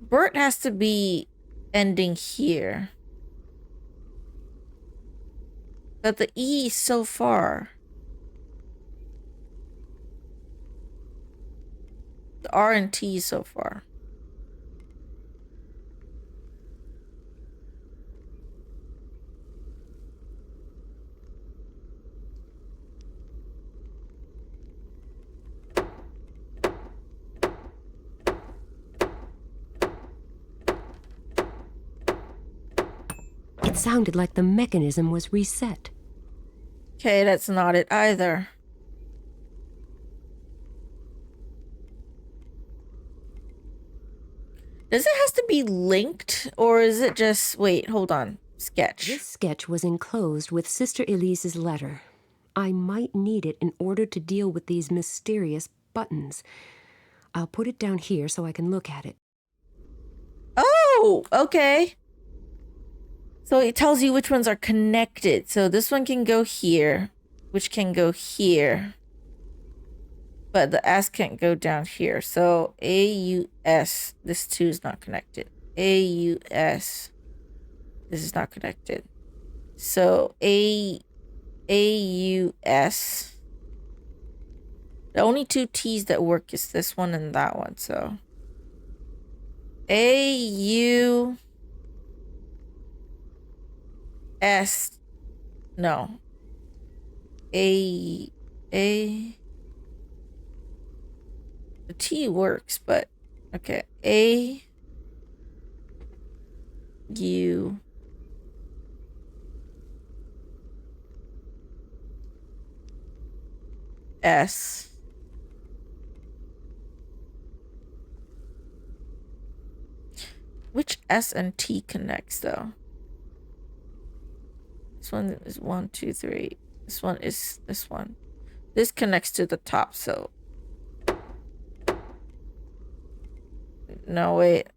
Bert has to be ending here. But the E is so far. The R and T is so far. It sounded like the mechanism was reset. Okay, that's not it either. Does it have to be linked, or is it just... Wait, hold on. Sketch. This sketch was enclosed with Sister Elise's letter. I might need it in order to deal with these mysterious buttons. I'll put it down here so I can look at it. Oh, okay. So it tells you which ones are connected. So this one can go here, which can go here. But the S can't go down here. So A-U-S, this 2 is not connected. A-U-S, this is not connected. So A-U-S. The only 2 T's that work is this one and that one. So A-U-S. No. The T works, but okay. A-U-S. Which S and T connects though? This one is 1, 2, 3. This one is this one. This connects to the top, so. No, wait.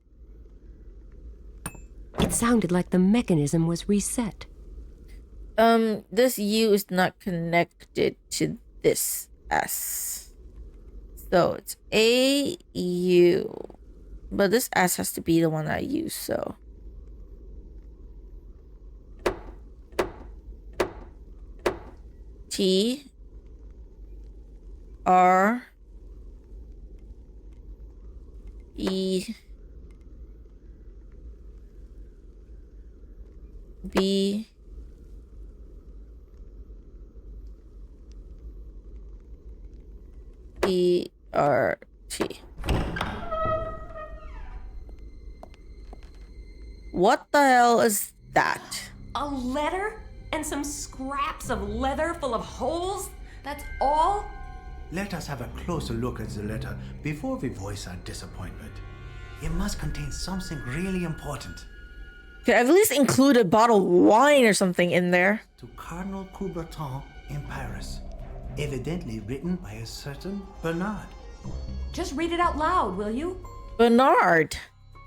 It sounded like the mechanism was reset. This U is not connected to this S. So it's A-U. But this S has to be the one I use, so. T. R. E. B. E. R. T. What the hell is that? A letter? And some scraps of leather full of holes? That's all? Let us have a closer look at the letter before we voice our disappointment. It must contain something really important. Could at least include a bottle of wine or something in there. To Cardinal Coubertin in Paris. Evidently written by a certain Bernard. Just read it out loud, will you? Bernard.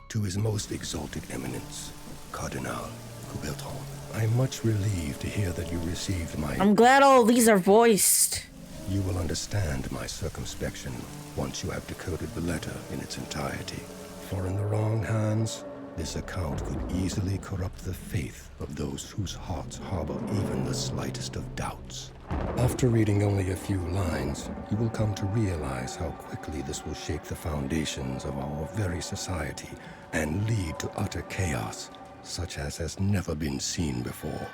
To His Most Exalted Eminence, Cardinal Coubertin. I am much relieved to hear that you received my... I'm glad all these are voiced. You will understand my circumspection once you have decoded the letter in its entirety. For in the wrong hands, this account could easily corrupt the faith of those whose hearts harbor even the slightest of doubts. After reading only a few lines, you will come to realize how quickly this will shake the foundations of our very society and lead to utter chaos, such as has never been seen before.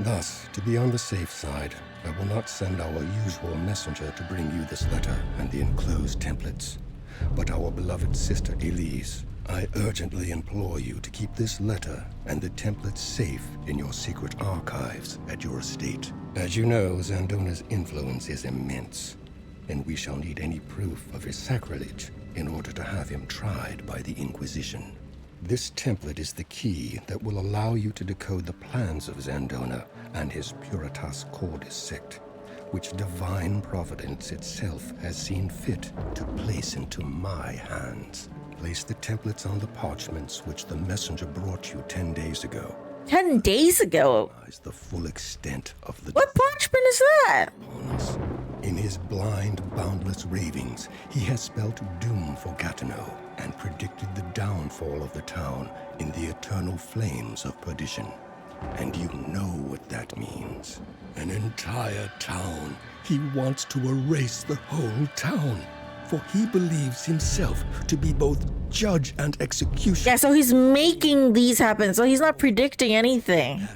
Thus, to be on the safe side, I will not send our usual messenger to bring you this letter and the enclosed templates, but our beloved sister Elise. I urgently implore you to keep this letter and the templates safe in your secret archives at your estate. As you know, Zandona's influence is immense, and we shall need any proof of his sacrilege in order to have him tried by the Inquisition. This template is the key that will allow you to decode the plans of Zandona and his Puritas Cordis sect, which divine providence itself has seen fit to place into my hands. Place the templates on the parchments which the messenger brought you 10 days ago. 10 days ago? The full extent of the... What parchment is that? ...upon us. In his blind, boundless ravings, he has spelt doom for Gatineau and predicted the downfall of the town in the eternal flames of perdition. And you know what that means. An entire town. He wants to erase the whole town, for he believes himself to be both judge and executioner. Yeah, so he's making these happen. So he's not predicting anything.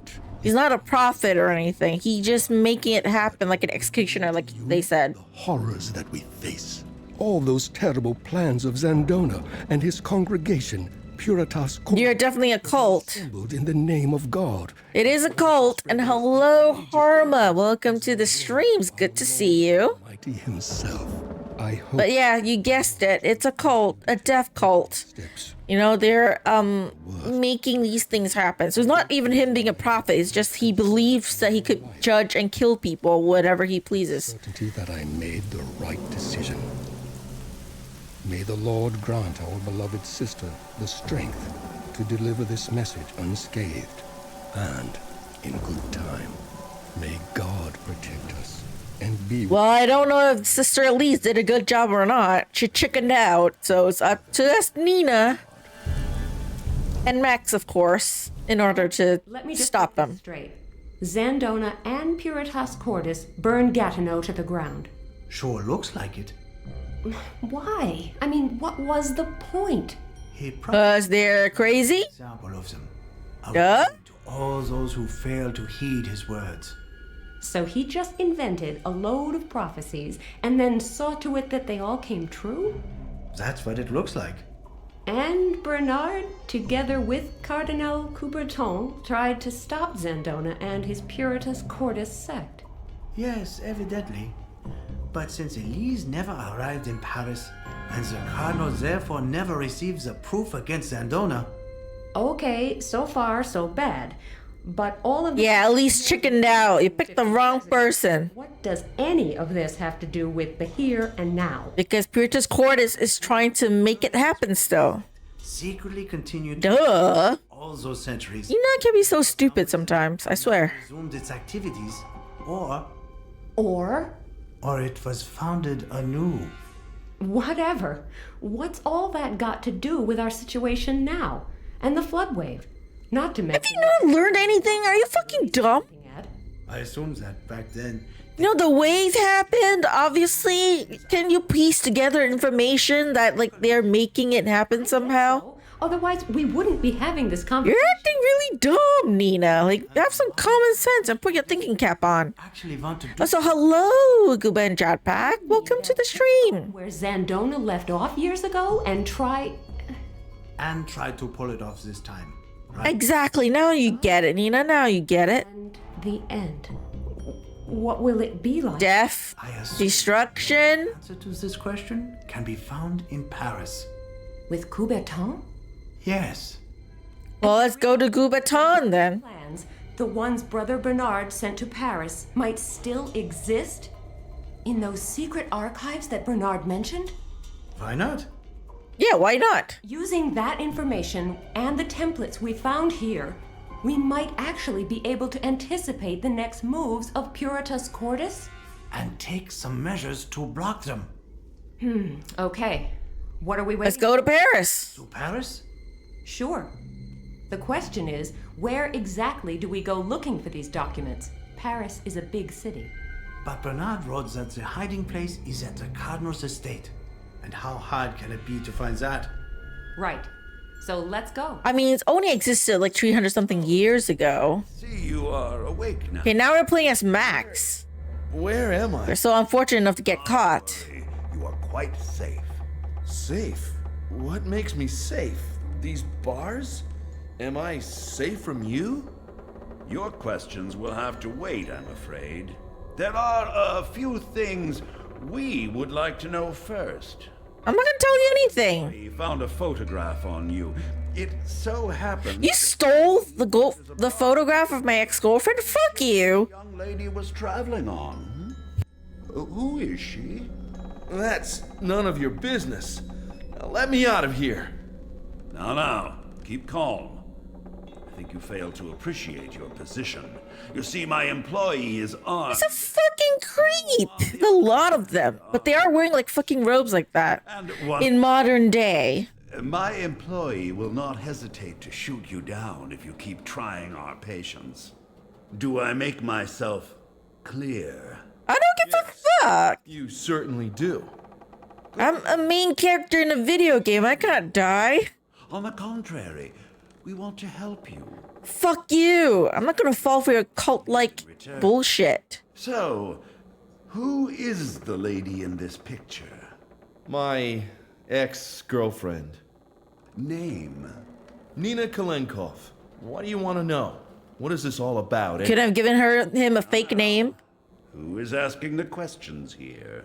He's not a prophet or anything. He's just making it happen like an executioner, like they said. The horrors that we face. All those terrible plans of Zandona and his congregation, Puritas Cordis. You're definitely a cult. Assembled in the name of God. It is a cult. And hello, Harma. Welcome to the streams. Good to see you. Mighty himself. I hope. But yeah, you guessed it. It's a cult, a death cult. Steps. You know, they're making these things happen. So it's not even him being a prophet. It's just he believes that he could judge and kill people whatever he pleases. Certainty that I made the right decision. May the Lord grant our beloved sister the strength to deliver this message unscathed and in good time. May God protect us and be with Well, I don't know if Sister Elise did a good job or not. She chickened out, so it's up to us, Nina. And Max, of course, in order to Let me just stop get this them. straight. Zandona and Puritas Cordis burned Gatineau to the ground. Sure looks like it. Why? I mean, what was the point? He probably Because they're crazy? example of them. A Duh. warning to all those who fail to heed his words. So he just invented a load of prophecies and then saw to it that they all came true? That's what it looks like. And Bernard, together with Cardinal Coubertin, tried to stop Zandona and his Puritas Cordis sect. Yes, evidently. But since Elise never arrived in Paris, and the Cardinal therefore never receives the proof against Zandona, Okay, so far so bad. But all of this... Yeah, at least chickened out. You picked the wrong person. What does any of this have to do with the here and now? Because Puritas Cordis is trying to make it happen still. secretly continued Duh. all those centuries, You know, I can be so stupid sometimes, I swear. resumed its activities, Or or it was founded anew. whatever. What's all that got to do with our situation now? And the flood wave? Not to mention... Have you not learned anything? Are you fucking dumb? I assume that back then, You know, the wave happened, obviously. Can you piece together information that, like, they're making it happen somehow? Otherwise, we wouldn't be having this conversation. You're acting really dumb, Nina. Like, have some common sense and put your thinking cap on. actually want to do Also, hello, Guba and Jatpack. Welcome to the stream. Where Zandona left off years ago and try... and try to pull it off this time, right? Exactly. Now you get it, Nina. Now you get it. And the end. What will it be like? Death, I assume destruction. the answer to this question can be found in Paris. With Coubertin? Yes. Well, let's go to Gubaton then. Plans, the ones Brother Bernard sent to Paris, might still exist? In those secret archives that Bernard mentioned? Why not? Yeah, why not? Using that information and the templates we found here, we might actually be able to anticipate the next moves of Puritas Cordis. and take some measures to block them. Okay. What are we waiting? Let's go to Paris. To Paris? Sure. The question is, where exactly do we go looking for these documents? Paris is a big city. But Bernard wrote that the hiding place is at the Cardinal's estate. And how hard can it be to find that? Right. So let's go. I mean, it's only existed like 300 something years ago. See, you are awake now. Okay, now we're playing as Max. Where am I? We're so unfortunate enough to get caught. You are quite safe. Safe? What makes me safe? These bars? Am I safe from you? Your questions will have to wait, I'm afraid. There are a few things we would like to know first. I'm not gonna tell you anything. We found a photograph on you. It so happens You stole the photograph of my ex-girlfriend? Fuck you. the young lady was traveling on. Who is she? That's none of your business. Now let me out of here. Now, keep calm. I think you fail to appreciate your position. You see, my employee is armed. He's a fucking creep. A lot of them. But they are wearing like fucking robes like that. And In modern day. my employee will not hesitate to shoot you down if you keep trying our patience. Do I make myself clear? I don't give a fuck. You certainly do. I'm a main character in a video game. I can't die. On the contrary, we want to help you. Fuck you. I'm not gonna fall for your cult-like bullshit. So, who is the lady in this picture? My ex-girlfriend, Name? Nina Kalenkov. What do you want to know? What is this all about? Could I have given him a fake name? Who is asking the questions here?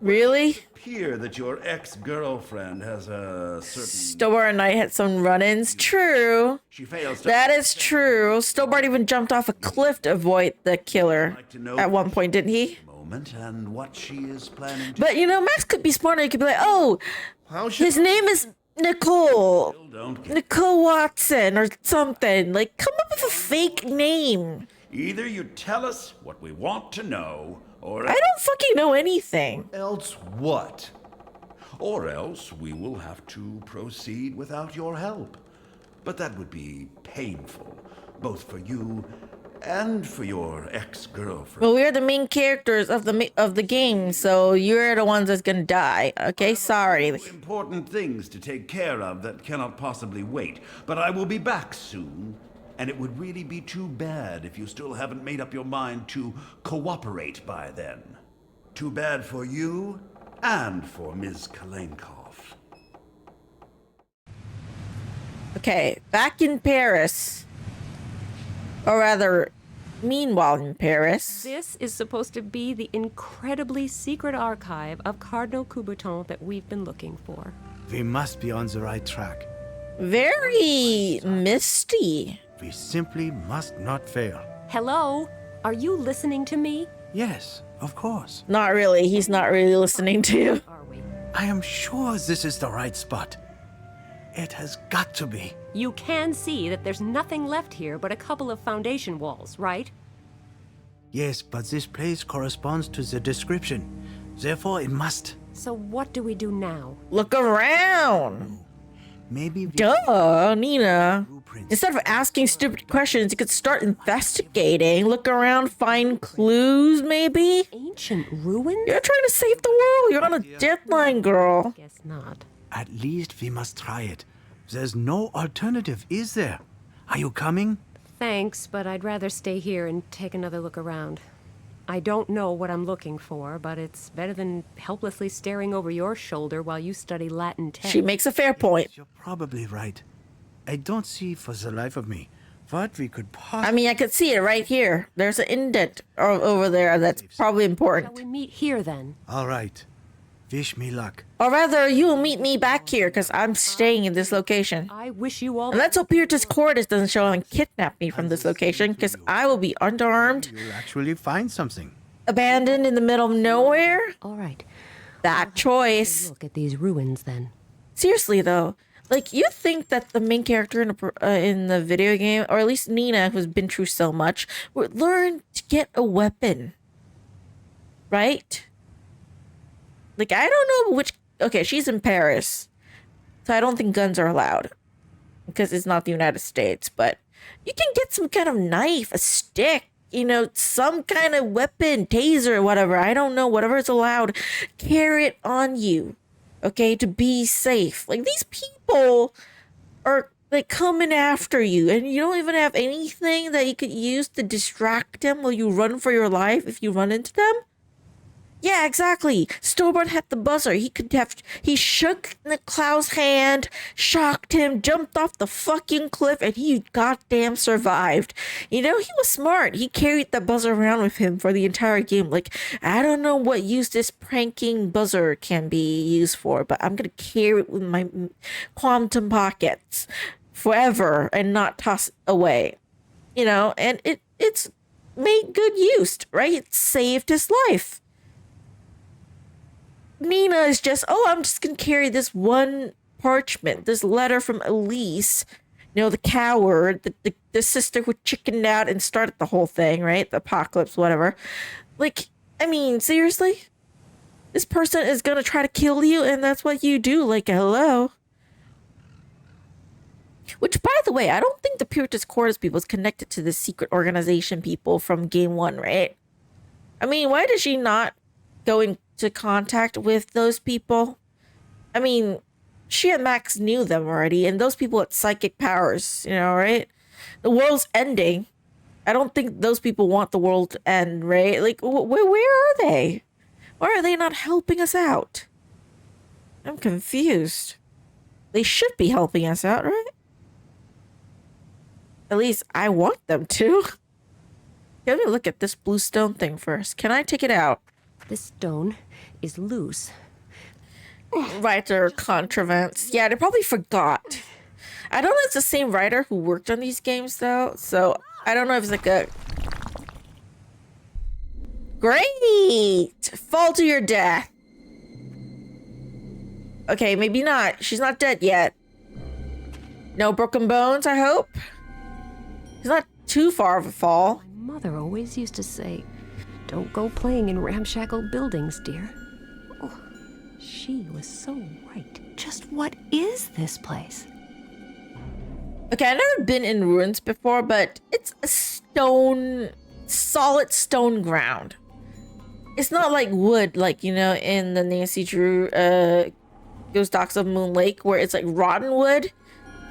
Really? Appear that your ex-girlfriend has a certain... Stillbar and I had some run-ins. True. She fails to... That is true. Stillbar even jumped off a cliff to avoid the killer at one point, didn't he? Moment and what she is planning to... But you know, Max could be smarter. He could be like, oh, How should his name is Nicole. Don't get... Nicole Watson or something. Like, come up with a fake name. Either you tell us what we want to know, or... I don't fucking know anything. else what? Or else we will have to proceed without your help. But that would be painful, both for you and for your ex-girlfriend. Well, we're the main characters of the game, so you're the ones that's gonna die. Okay, sorry. Important things to take care of that cannot possibly wait. But I will be back soon, and it would really be too bad if you still haven't made up your mind to cooperate by then. Too bad for you and for Ms. Kalenkov. Okay, back in Paris. Or rather, meanwhile in Paris. This is supposed to be the incredibly secret archive of Cardinal Coubertin that we've been looking for. We must be on the right track. Very misty. We simply must not fail. Hello? Are you listening to me? Yes, of course. Not really. He's not really listening to you. Are we? I am sure this is the right spot. It has got to be. You can see that there's nothing left here but a couple of foundation walls, right? Yes, but this place corresponds to the description. Therefore, it must. So what do we do now? Look around. Maybe we Duh, Nina. blueprints. Instead of asking stupid questions, you could start investigating. Look around, find clues, maybe? Ancient ruins? You're trying to save the world. You're on a deadline, girl. Guess not. At least we must try it. There's no alternative, is there? Are you coming? Thanks, but I'd rather stay here and take another look around. I don't know what I'm looking for, but it's better than helplessly staring over your shoulder while you study Latin text. She makes a fair point. You're probably right. I don't see for the life of me what we could I possibly... mean, I could see it right here. There's an indent over there that's probably Shall important. we meet here then? All right. Wish me luck. Or rather, you'll meet me back here, because I'm staying in this location. I wish you all And let's hope Puritas Cordis doesn't show up and kidnap me from this location, because I will be underarmed, You'll actually find something. abandoned in the middle of nowhere. All right. That choice. Look at these ruins then. Seriously, though, like, you think that the main character in the video game, or at least Nina, who's been through so much, would learn to get a weapon. right? Like, I don't know which... Okay, she's in Paris, so I don't think guns are allowed because it's not the United States, but you can get some kind of knife, a stick, you know, some kind of weapon, taser, whatever. I don't know, whatever is allowed. Carry it on you, okay, to be safe. Like, these people are like coming after you, and you don't even have anything that you could use to distract them while you run for your life if you run into them. Yeah, exactly. Stobart had the buzzer. He shook Cloud's hand, shocked him, jumped off the fucking cliff, and he goddamn survived. You know, he was smart. He carried the buzzer around with him for the entire game. Like, I don't know what use this pranking buzzer can be used for, but I'm gonna carry it with my quantum pockets forever and not toss it away. You know, and it's made good use, right? It saved his life. Nina is just, I'm just gonna carry this one parchment, this letter from Elise, you know, the coward, the sister who chickened out and started the whole thing, right? The apocalypse, whatever. Like, I mean, seriously? This person is gonna try to kill you, and that's what you do, like, hello? Which, by the way, I don't think the Puritas Cordis people is connected to the secret organization people from game 1, right? I mean, why did she not go into contact with those people? I mean, she and Max knew them already, and those people had psychic powers, you know, right? The world's ending. I don't think those people want the world to end, right? Like, where are they? Why are they not helping us out? I'm confused. They should be helping us out, right? At least I want them to. Let me look at this blue stone thing first. Can I take it out? This stone is loose. Writer contrivance. Yeah, they probably forgot. I don't know if it's the same writer who worked on these games, though. So, I don't know if it's like a... Great! Fall to your death. Okay, maybe not. She's not dead yet. No broken bones, I hope? It's not too far of a fall. My mother always used to say, don't go playing in ramshackle buildings, dear. Oh, she was so right. Just what is this place? Okay, I've never been in ruins before, but it's a solid stone ground. It's not like wood, like, you know, in the Nancy Drew Ghost Docs of Moon Lake, where it's like rotten wood.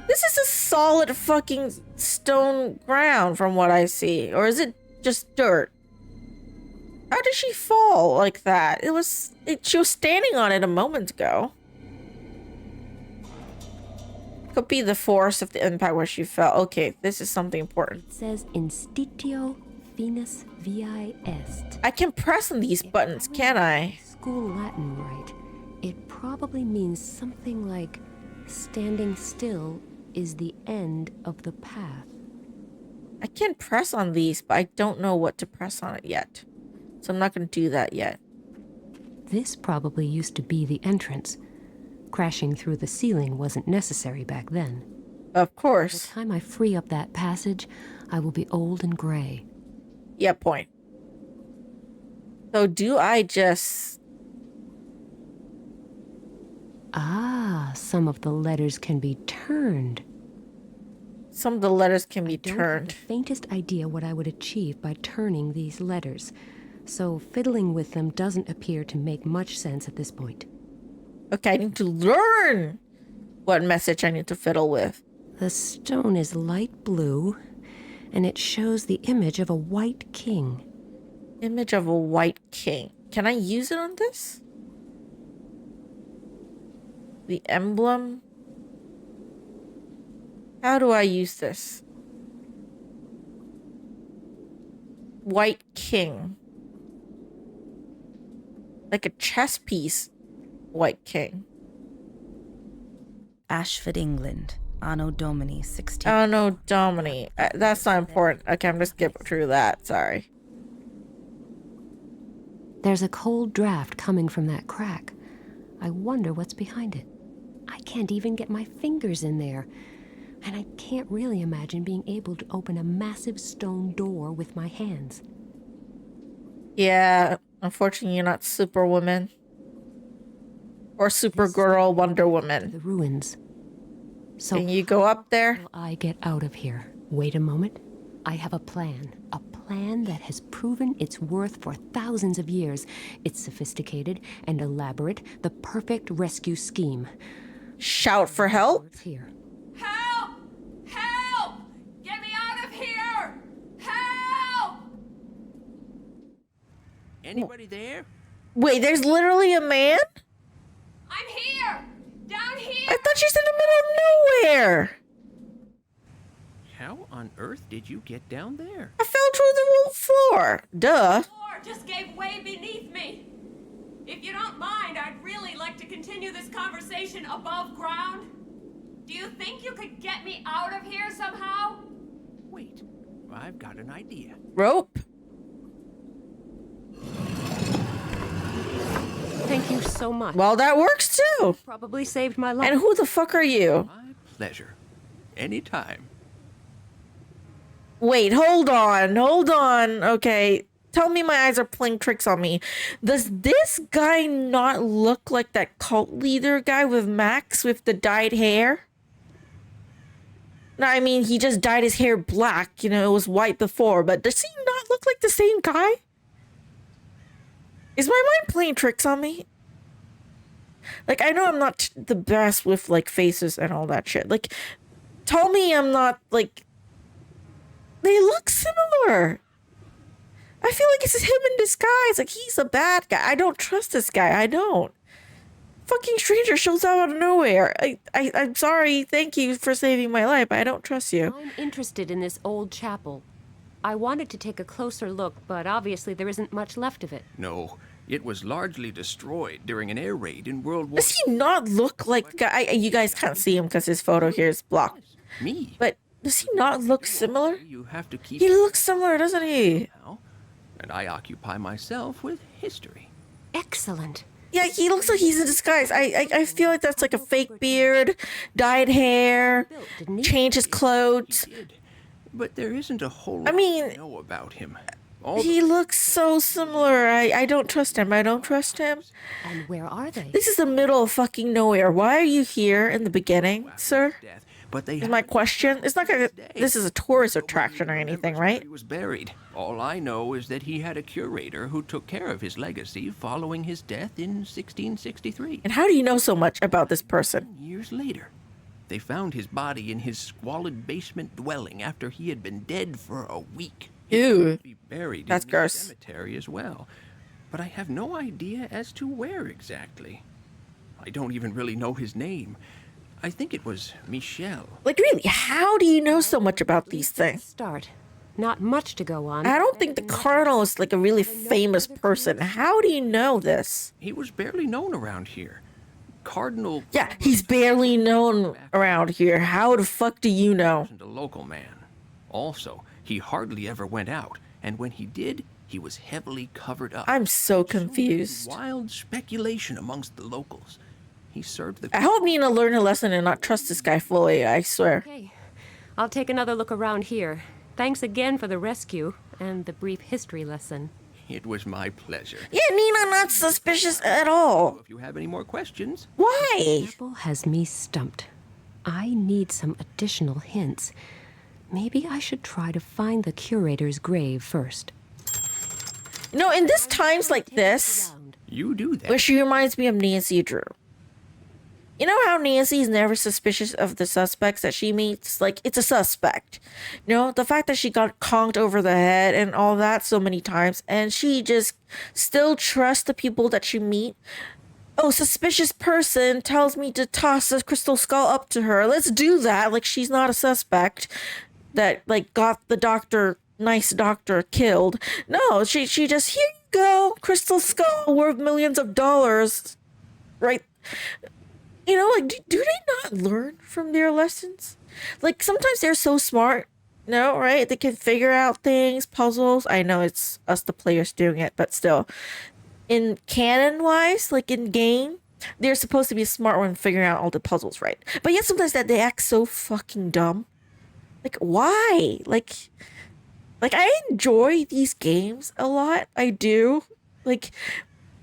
This is a solid fucking stone ground from what I see. Or is it just dirt? How did she fall like that? She was standing on it a moment ago. Could be the force of the impact where she fell. Okay, this is something important. It says Institio Venus Vi Est. I can press on these buttons, can I? School Latin, right? It probably means something like standing still is the end of the path. I can press on these, but I don't know what to press on it yet. So I'm not going to do that yet. This probably used to be the entrance. Crashing through the ceiling wasn't necessary back then. Of course. By the time I free up that passage, I will be old and gray. Yeah, point. So do I just... Ah, some of the letters can be turned. Some of the letters can be I don't have turned. the faintest idea what I would achieve by turning these letters, so fiddling with them doesn't appear to make much sense at this point. Okay, I need to learn what message I need to fiddle with. The stone is light blue, and it shows the image of a white king. Image of a white king. Can I use it on this? The emblem? How do I use this? White king. Like a chess piece. White king. Ashford, England, Anno Domini 16. Anno Domini. That's not important. Okay, I'm just skip through that. Sorry. There's a cold draft coming from that crack. I wonder what's behind it. I can't even get my fingers in there. And I can't really imagine being able to open a massive stone door with my hands. Yeah, Unfortunately, you're not Superwoman. Or Supergirl Wonder Woman. The ruins. So can you go up there? Will I get out of here? Wait a moment. I have a plan. A plan that has proven its worth for thousands of years. It's sophisticated and elaborate. The perfect rescue scheme. Shout for help? Here. Help! Help! Get me out of here! Help! Anybody there? Wait, there's literally a man? I'm here! Down here! I thought she's in the middle of nowhere. How on earth did you get down there? I fell through the whole floor. Duh. The floor just gave way beneath me. If you don't mind, I'd really like to continue this conversation above ground. Do you think you could get me out of here somehow? Wait, I've got an idea. Rope? Thank you so much. Well, that works too. Probably saved my life. And who the fuck are you? My pleasure. Anytime. Wait, hold on. Okay. Tell me my eyes are playing tricks on me. Does this guy not look like that cult leader guy with Max with the dyed hair? No, I mean, he just dyed his hair black. You know, it was white before. But does he not look like the same guy? Is my mind playing tricks on me? Like, I know I'm not the best with, like, faces and all that shit. Like, tell me I'm not, like... They look similar. I feel like it's him in disguise. Like, he's a bad guy. I don't trust this guy. I don't. Fucking stranger shows up out of nowhere. I'm sorry. Thank you for saving my life. I don't trust you. I'm interested in this old chapel. I wanted to take a closer look, but obviously there isn't much left of it. No, it was largely destroyed during an air raid in World War. Does he not look like the guy? You guys can't see him because his photo here is blocked. Me? But does he not look similar? You have to keep. He looks similar, doesn't he? Now, and I occupy myself with history. Excellent. Yeah, he looks like he's in disguise. I feel like that's like a fake beard, dyed hair, change his clothes. He did. But there isn't a whole lot I mean, to know about him. He looks so similar. I don't trust him. I don't trust him. And where are they? This is the middle of fucking nowhere. Why are you here in the beginning, sir? But they is my question. It's not gonna. This is a tourist attraction or anything, right? He was buried. All I know is that he had a curator who took care of his legacy following his death in 1663. And how do you know so much about this person? Years later, they found his body in his squalid basement dwelling after he had been dead for a week. Ew. Be buried That's in gross. the cemetery as well. But I have no idea as to where exactly. I don't even really know his name. I think it was Michel. Like, really, how do you know so much about these things? Start. Not much to go on. I don't think the Cardinal is like a really famous person. How do you know this? He was barely known around here. Cardinal... Yeah, he's barely known around here. How the fuck do you know? ...wasn't a local man. Also, he hardly ever went out, and when he did, he was heavily covered up. I'm so confused. Wild speculation amongst the locals. He served the... I hope Nina learned a lesson and not trust this guy fully, I swear. Okay, I'll take another look around here. Thanks again for the rescue and the brief history lesson. It was my pleasure. Yeah, Nina not suspicious at all. If you have any more questions... Why? The chapel has me stumped. I need some additional hints. Maybe I should try to find the curator's grave first. You know, in this times like this... You do that. Where she reminds me of Nancy Drew. You know how Nancy's never suspicious of the suspects that she meets? Like, it's a suspect. You know, the fact that she got conked over the head and all that so many times, and she just still trusts the people that she meet. Oh, suspicious person tells me to toss a crystal skull up to her. Let's do that. Like, she's not a suspect that, like, got the doctor, nice doctor, killed. No, she just, here you go, crystal skull worth millions of dollars. Right? You know, like, do they not learn from their lessons? Like, sometimes they're so smart, no, right? They can figure out things, puzzles. I know it's us, the players, doing it, but still. In canon-wise, like in game, they're supposed to be smart when figuring out all the puzzles, right? But yet sometimes that they act so fucking dumb. Like, why? Like I enjoy these games a lot. I do. Like,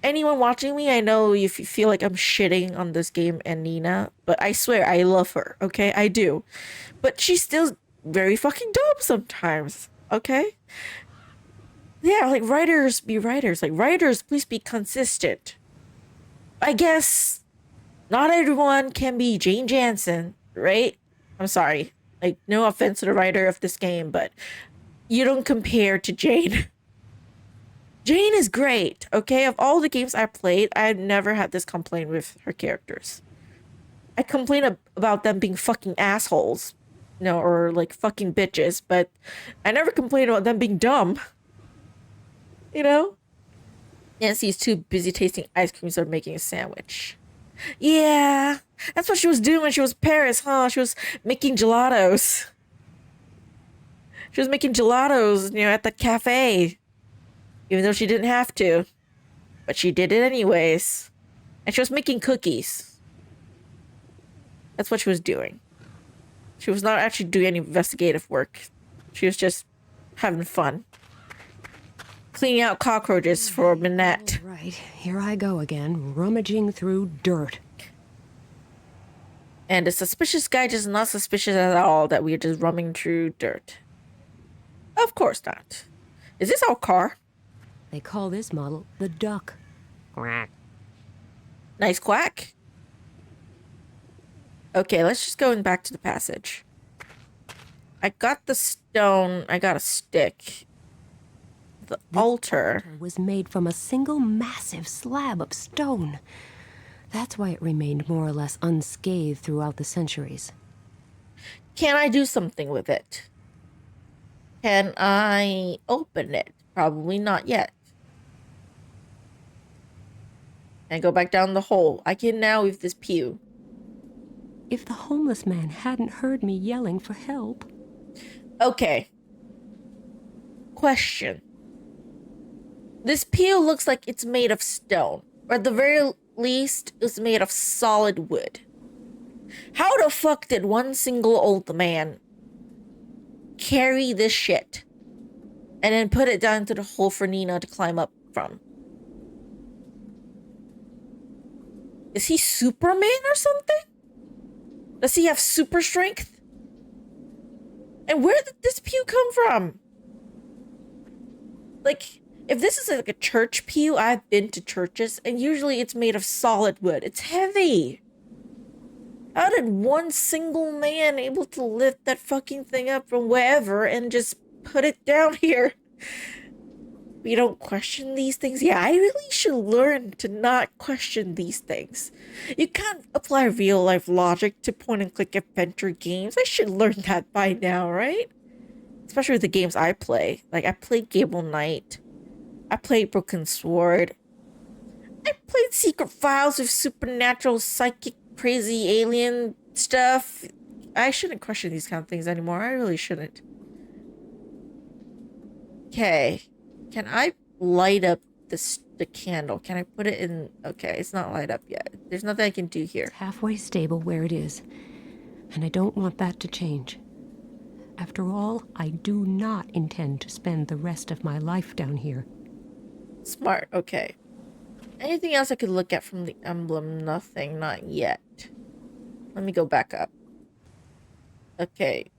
anyone watching me, I know if you feel like I'm shitting on this game and Nina, but I swear I love her, okay? I do. But she's still very fucking dumb sometimes, okay? Yeah, like, writers be writers. Like, writers, please be consistent. I guess not everyone can be Jane Jansen, right? I'm sorry. Like, no offense to the writer of this game, but you don't compare to Jane. Jane is great, okay? Of all the games I played, I've never had this complaint with her characters. I complain about them being fucking assholes, you know, or like fucking bitches, but I never complain about them being dumb. You know? Nancy's too busy tasting ice cream instead of making a sandwich. Yeah, that's what she was doing when she was in Paris, huh? She was making gelatos. She was making gelatos, you know, at the cafe. Even though she didn't have to. But she did it anyways. And she was making cookies. That's what she was doing. She was not actually doing any investigative work. She was just having fun. Cleaning out cockroaches for Minette. Right, here I go again, rummaging through dirt. And the suspicious guy just not suspicious at all that we're just rummaging through dirt. Of course not. Is this our car? They call this model the Duck. Quack. Nice quack. Okay, let's just go back to the passage. I got the stone. I got a stick. The altar was made from a single massive slab of stone. That's why it remained more or less unscathed throughout the centuries. Can I do something with it? Can I open it? Probably not yet. And go back down the hole. I can now with this pew. If the homeless man hadn't heard me yelling for help. Okay. Question. This pew looks like it's made of stone. Or at the very least, it's made of solid wood. How the fuck did one single old man carry this shit and then put it down into the hole for Nina to climb up from? Is he Superman or something? Does he have super strength? And where did this pew come from? Like, if this is like a church pew, I've been to churches, and usually it's made of solid wood. It's heavy. How did one single man able to lift that fucking thing up from wherever and just put it down here? We don't question these things. Yeah, I really should learn to not question these things. You can't apply real life logic to point and click adventure games. I should learn that by now, right? Especially with the games I play. Like, I played Gable Knight. I played Broken Sword. I played Secret Files with supernatural, psychic, crazy alien stuff. I shouldn't question these kind of things anymore. I really shouldn't. Okay. Can I light up the candle? Can I put it in? Okay, it's not light up yet. There's nothing I can do here. It's halfway stable where it is. And I don't want that to change. After all, I do not intend to spend the rest of my life down here. Smart, okay. Anything else I could look at from the emblem? Nothing, not yet. Let me go back up. Okay.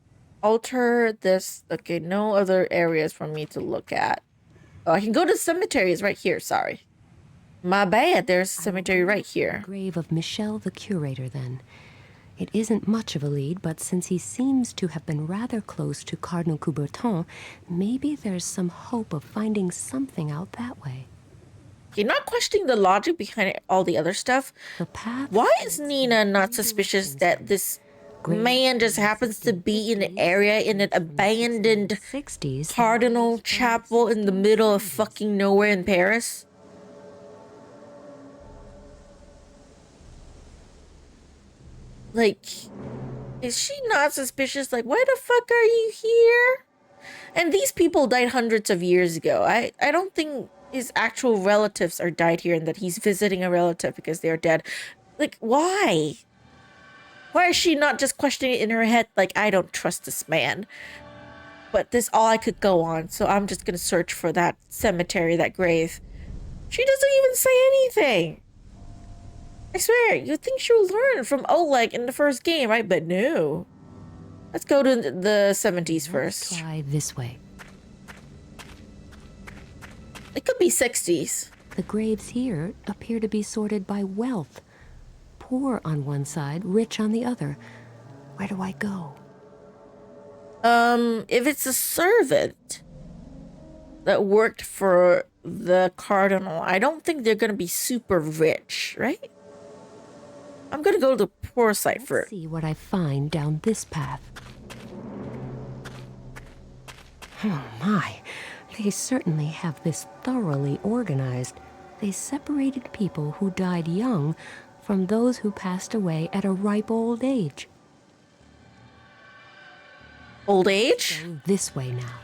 Alter this. Okay, no other areas for me to look at. Oh, I can go to the cemetery. It's right here, sorry. My bad, there's a cemetery right here. The grave of Michel the curator, then. It isn't much of a lead, but since he seems to have been rather close to Cardinal Coubertin, maybe there's some hope of finding something out that way. You're not questioning the logic behind all the other stuff. Why is Nina not suspicious that this man just happens to be in an area in an abandoned Cardinal chapel in the middle of fucking nowhere in Paris? Like, is she not suspicious? Like, why the fuck are you here? And these people died hundreds of years ago. I don't think his actual relatives are died here and that he's visiting a relative because they're dead. Like, why? Why is she not just questioning it in her head? Like, I don't trust this man. But this all I could go on. So I'm just going to search for that cemetery, that grave. She doesn't even say anything. I swear, you'd think she would learn from Oleg in the first game, right? But no. Let's go to the 70s first. Let's try this way. It could be 60s. The graves here appear to be sorted by wealth. Poor on one side, rich on the other. Where do I go? If it's a servant that worked for the cardinal, I don't think they're gonna be super rich, right? I'm gonna go to the poor side first. See what I find down this path. Oh my, they certainly have this thoroughly organized. They separated people who died young from those who passed away at a ripe old age. Old age? Go this way now.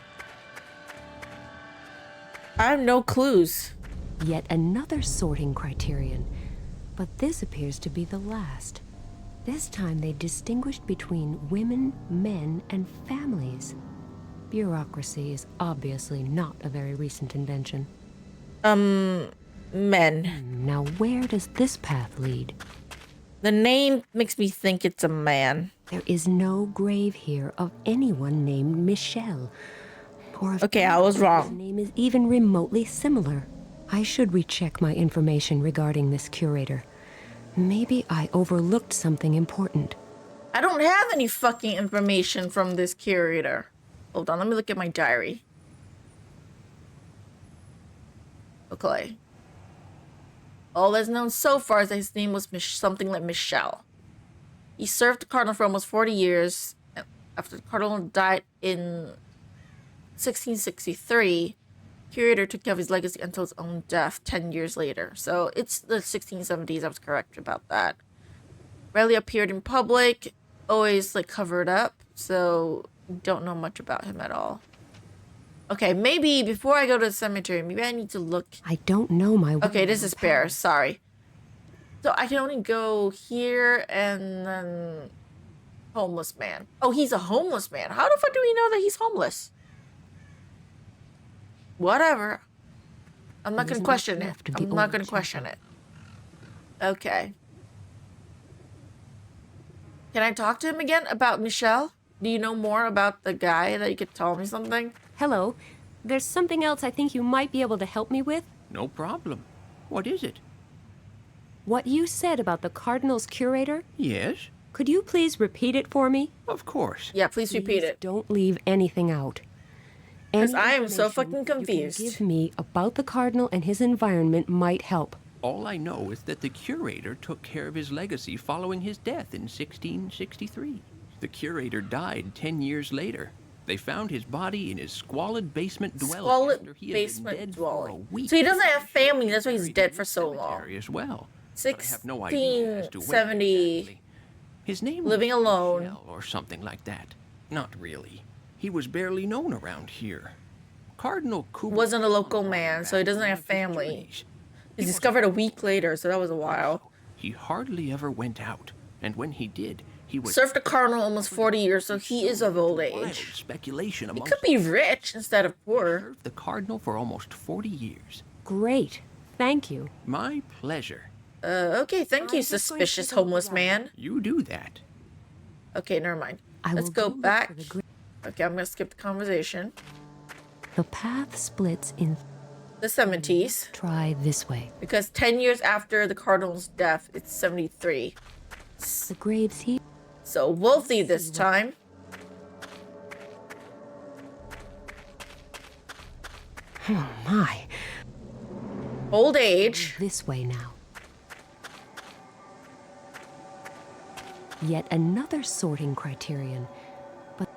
I have no clues. Yet another sorting criterion. But this appears to be the last. This time they distinguished between women, men, and families. Bureaucracy is obviously not a very recent invention. Men. Now where does this path lead? The name makes me think it's a man. There is no grave here of anyone named Michel. Or of Okay, I was wrong. His name is even remotely similar. I should recheck my information regarding this curator. Maybe I overlooked something important. I don't have any fucking information from this curator. Hold on, let me look at my diary. Okay. All that's known so far is that his name was something like Michel. He served the cardinal for almost 40 years. After the cardinal died in 1663, curator took care of his legacy until his own death 10 years later. So it's the 1670s. I was correct about that. Rarely appeared in public, always like covered up. So don't know much about him at all. Okay, maybe before I go to the cemetery, maybe I need to look. I don't know my way. Okay, this is Paris. Sorry. So I can only go here and then homeless man. Oh, he's a homeless man. How the fuck do we know that he's homeless? Whatever. I'm not going to question it. I'm not going to question it. Okay. Can I talk to him again about Michel? Do you know more about the guy that you could tell me something? Hello. There's something else I think you might be able to help me with. No problem. What is it? What you said about the cardinal's curator? Yes? Could you please repeat it for me? Of course. Yeah, please repeat it. Don't leave anything out. Because I am so information fucking confused. You can give me about the cardinal and his environment might help. All I know is that the curator took care of his legacy following his death in 1663. The curator died 10 years later. They found his body in his squalid basement dwelling after he had been dead for a week. So he doesn't have family, that's why he's dead for so long. As well. 1670. His name living was alone. Michel or something like that. Not really. He was barely known around here. Cardinal Gruber wasn't a local man, so he doesn't have family. He's discovered a week later, so that was a while. He hardly ever went out, and when he did, he was served the cardinal almost 40 years, so he is of old age. Speculation he could be rich instead of poor. Served the cardinal for almost 40 years. Great. Thank you. My pleasure. Okay, thank you, suspicious homeless man. You do that. Okay, never mind. Let's go back. Okay, I'm gonna skip the conversation. The path splits in the 70s. Try this way. Because 10 years after the cardinal's death, it's 73. The graves here. So wealthy this time. Oh my. Old age. This way now. Yet another sorting criterion. But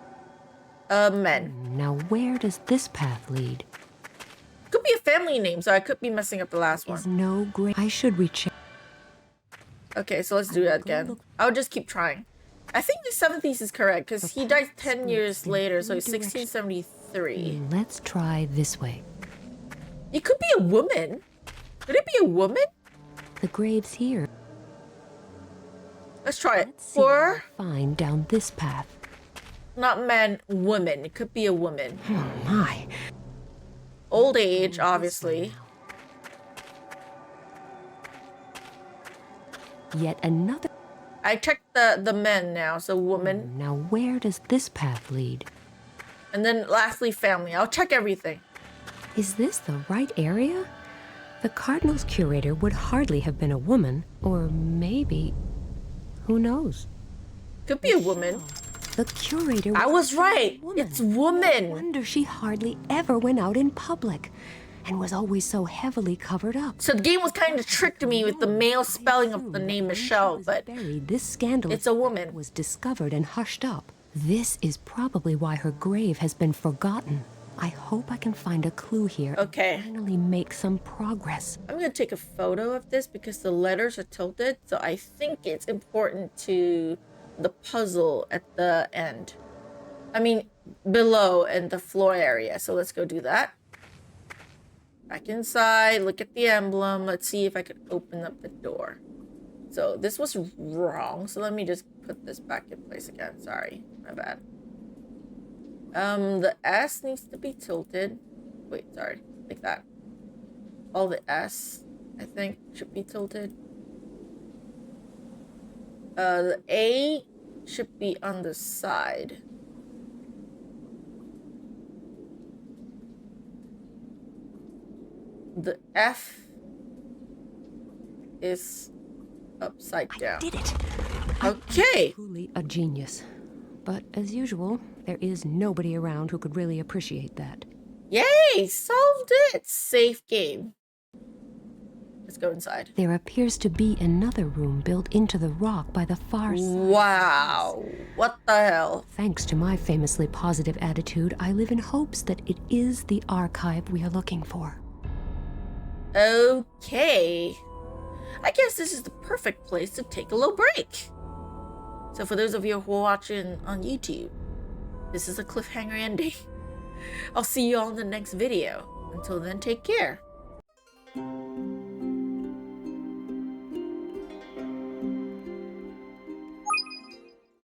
men. Now where does this path lead? Could be a family name, so I could be messing up the last one. No grave. I should recheck. Okay, so let's do that again. I'll just keep trying. I think the 70s is correct, because he died 10 years later, so he's 1673. Let's try this way. It could be a woman. Could it be a woman? The graves here. Let's try it. Or find down this path. Not man, woman. It could be a woman. Oh my. Old age, obviously. Yet another... I checked the men now, so woman. Now where does this path lead? And then lastly, family. I'll check everything. Is this the right area? The Cardinal's curator would hardly have been a woman, or maybe... who knows? Could be a woman. The curator... I was right. It's woman. No wonder she hardly ever went out in public, and was always so heavily covered up. So the game was kind of tricked me with the male spelling of the name Michelle, but this scandal it's a woman. Was discovered and hushed up. This is probably why her grave has been forgotten. I hope I can find a clue here. Okay. And finally make some progress. I'm gonna take a photo of this because the letters are tilted, so I think it's important to the puzzle at the end. I mean, below in the floor area. So let's go do that. Back inside, look at the emblem. Let's see if I can open up the door. So this was wrong. So let me just put this back in place again. Sorry, my bad. The S needs to be tilted. Wait, sorry, like that. All the S, I think, should be tilted. The A should be on the side. The F is upside down. I did it. Okay. Truly a genius. But as usual, there is nobody around who could really appreciate that. Yay! Solved it! Safe game. Let's go inside. There appears to be another room built into the rock by the far side. Wow. What the hell? Thanks to my famously positive attitude, I live in hopes that it is the archive we are looking for. Okay. I guess this is the perfect place to take a little break. So for those of you who are watching on YouTube, this is a cliffhanger ending. I'll see you all in the next video. Until then, take care.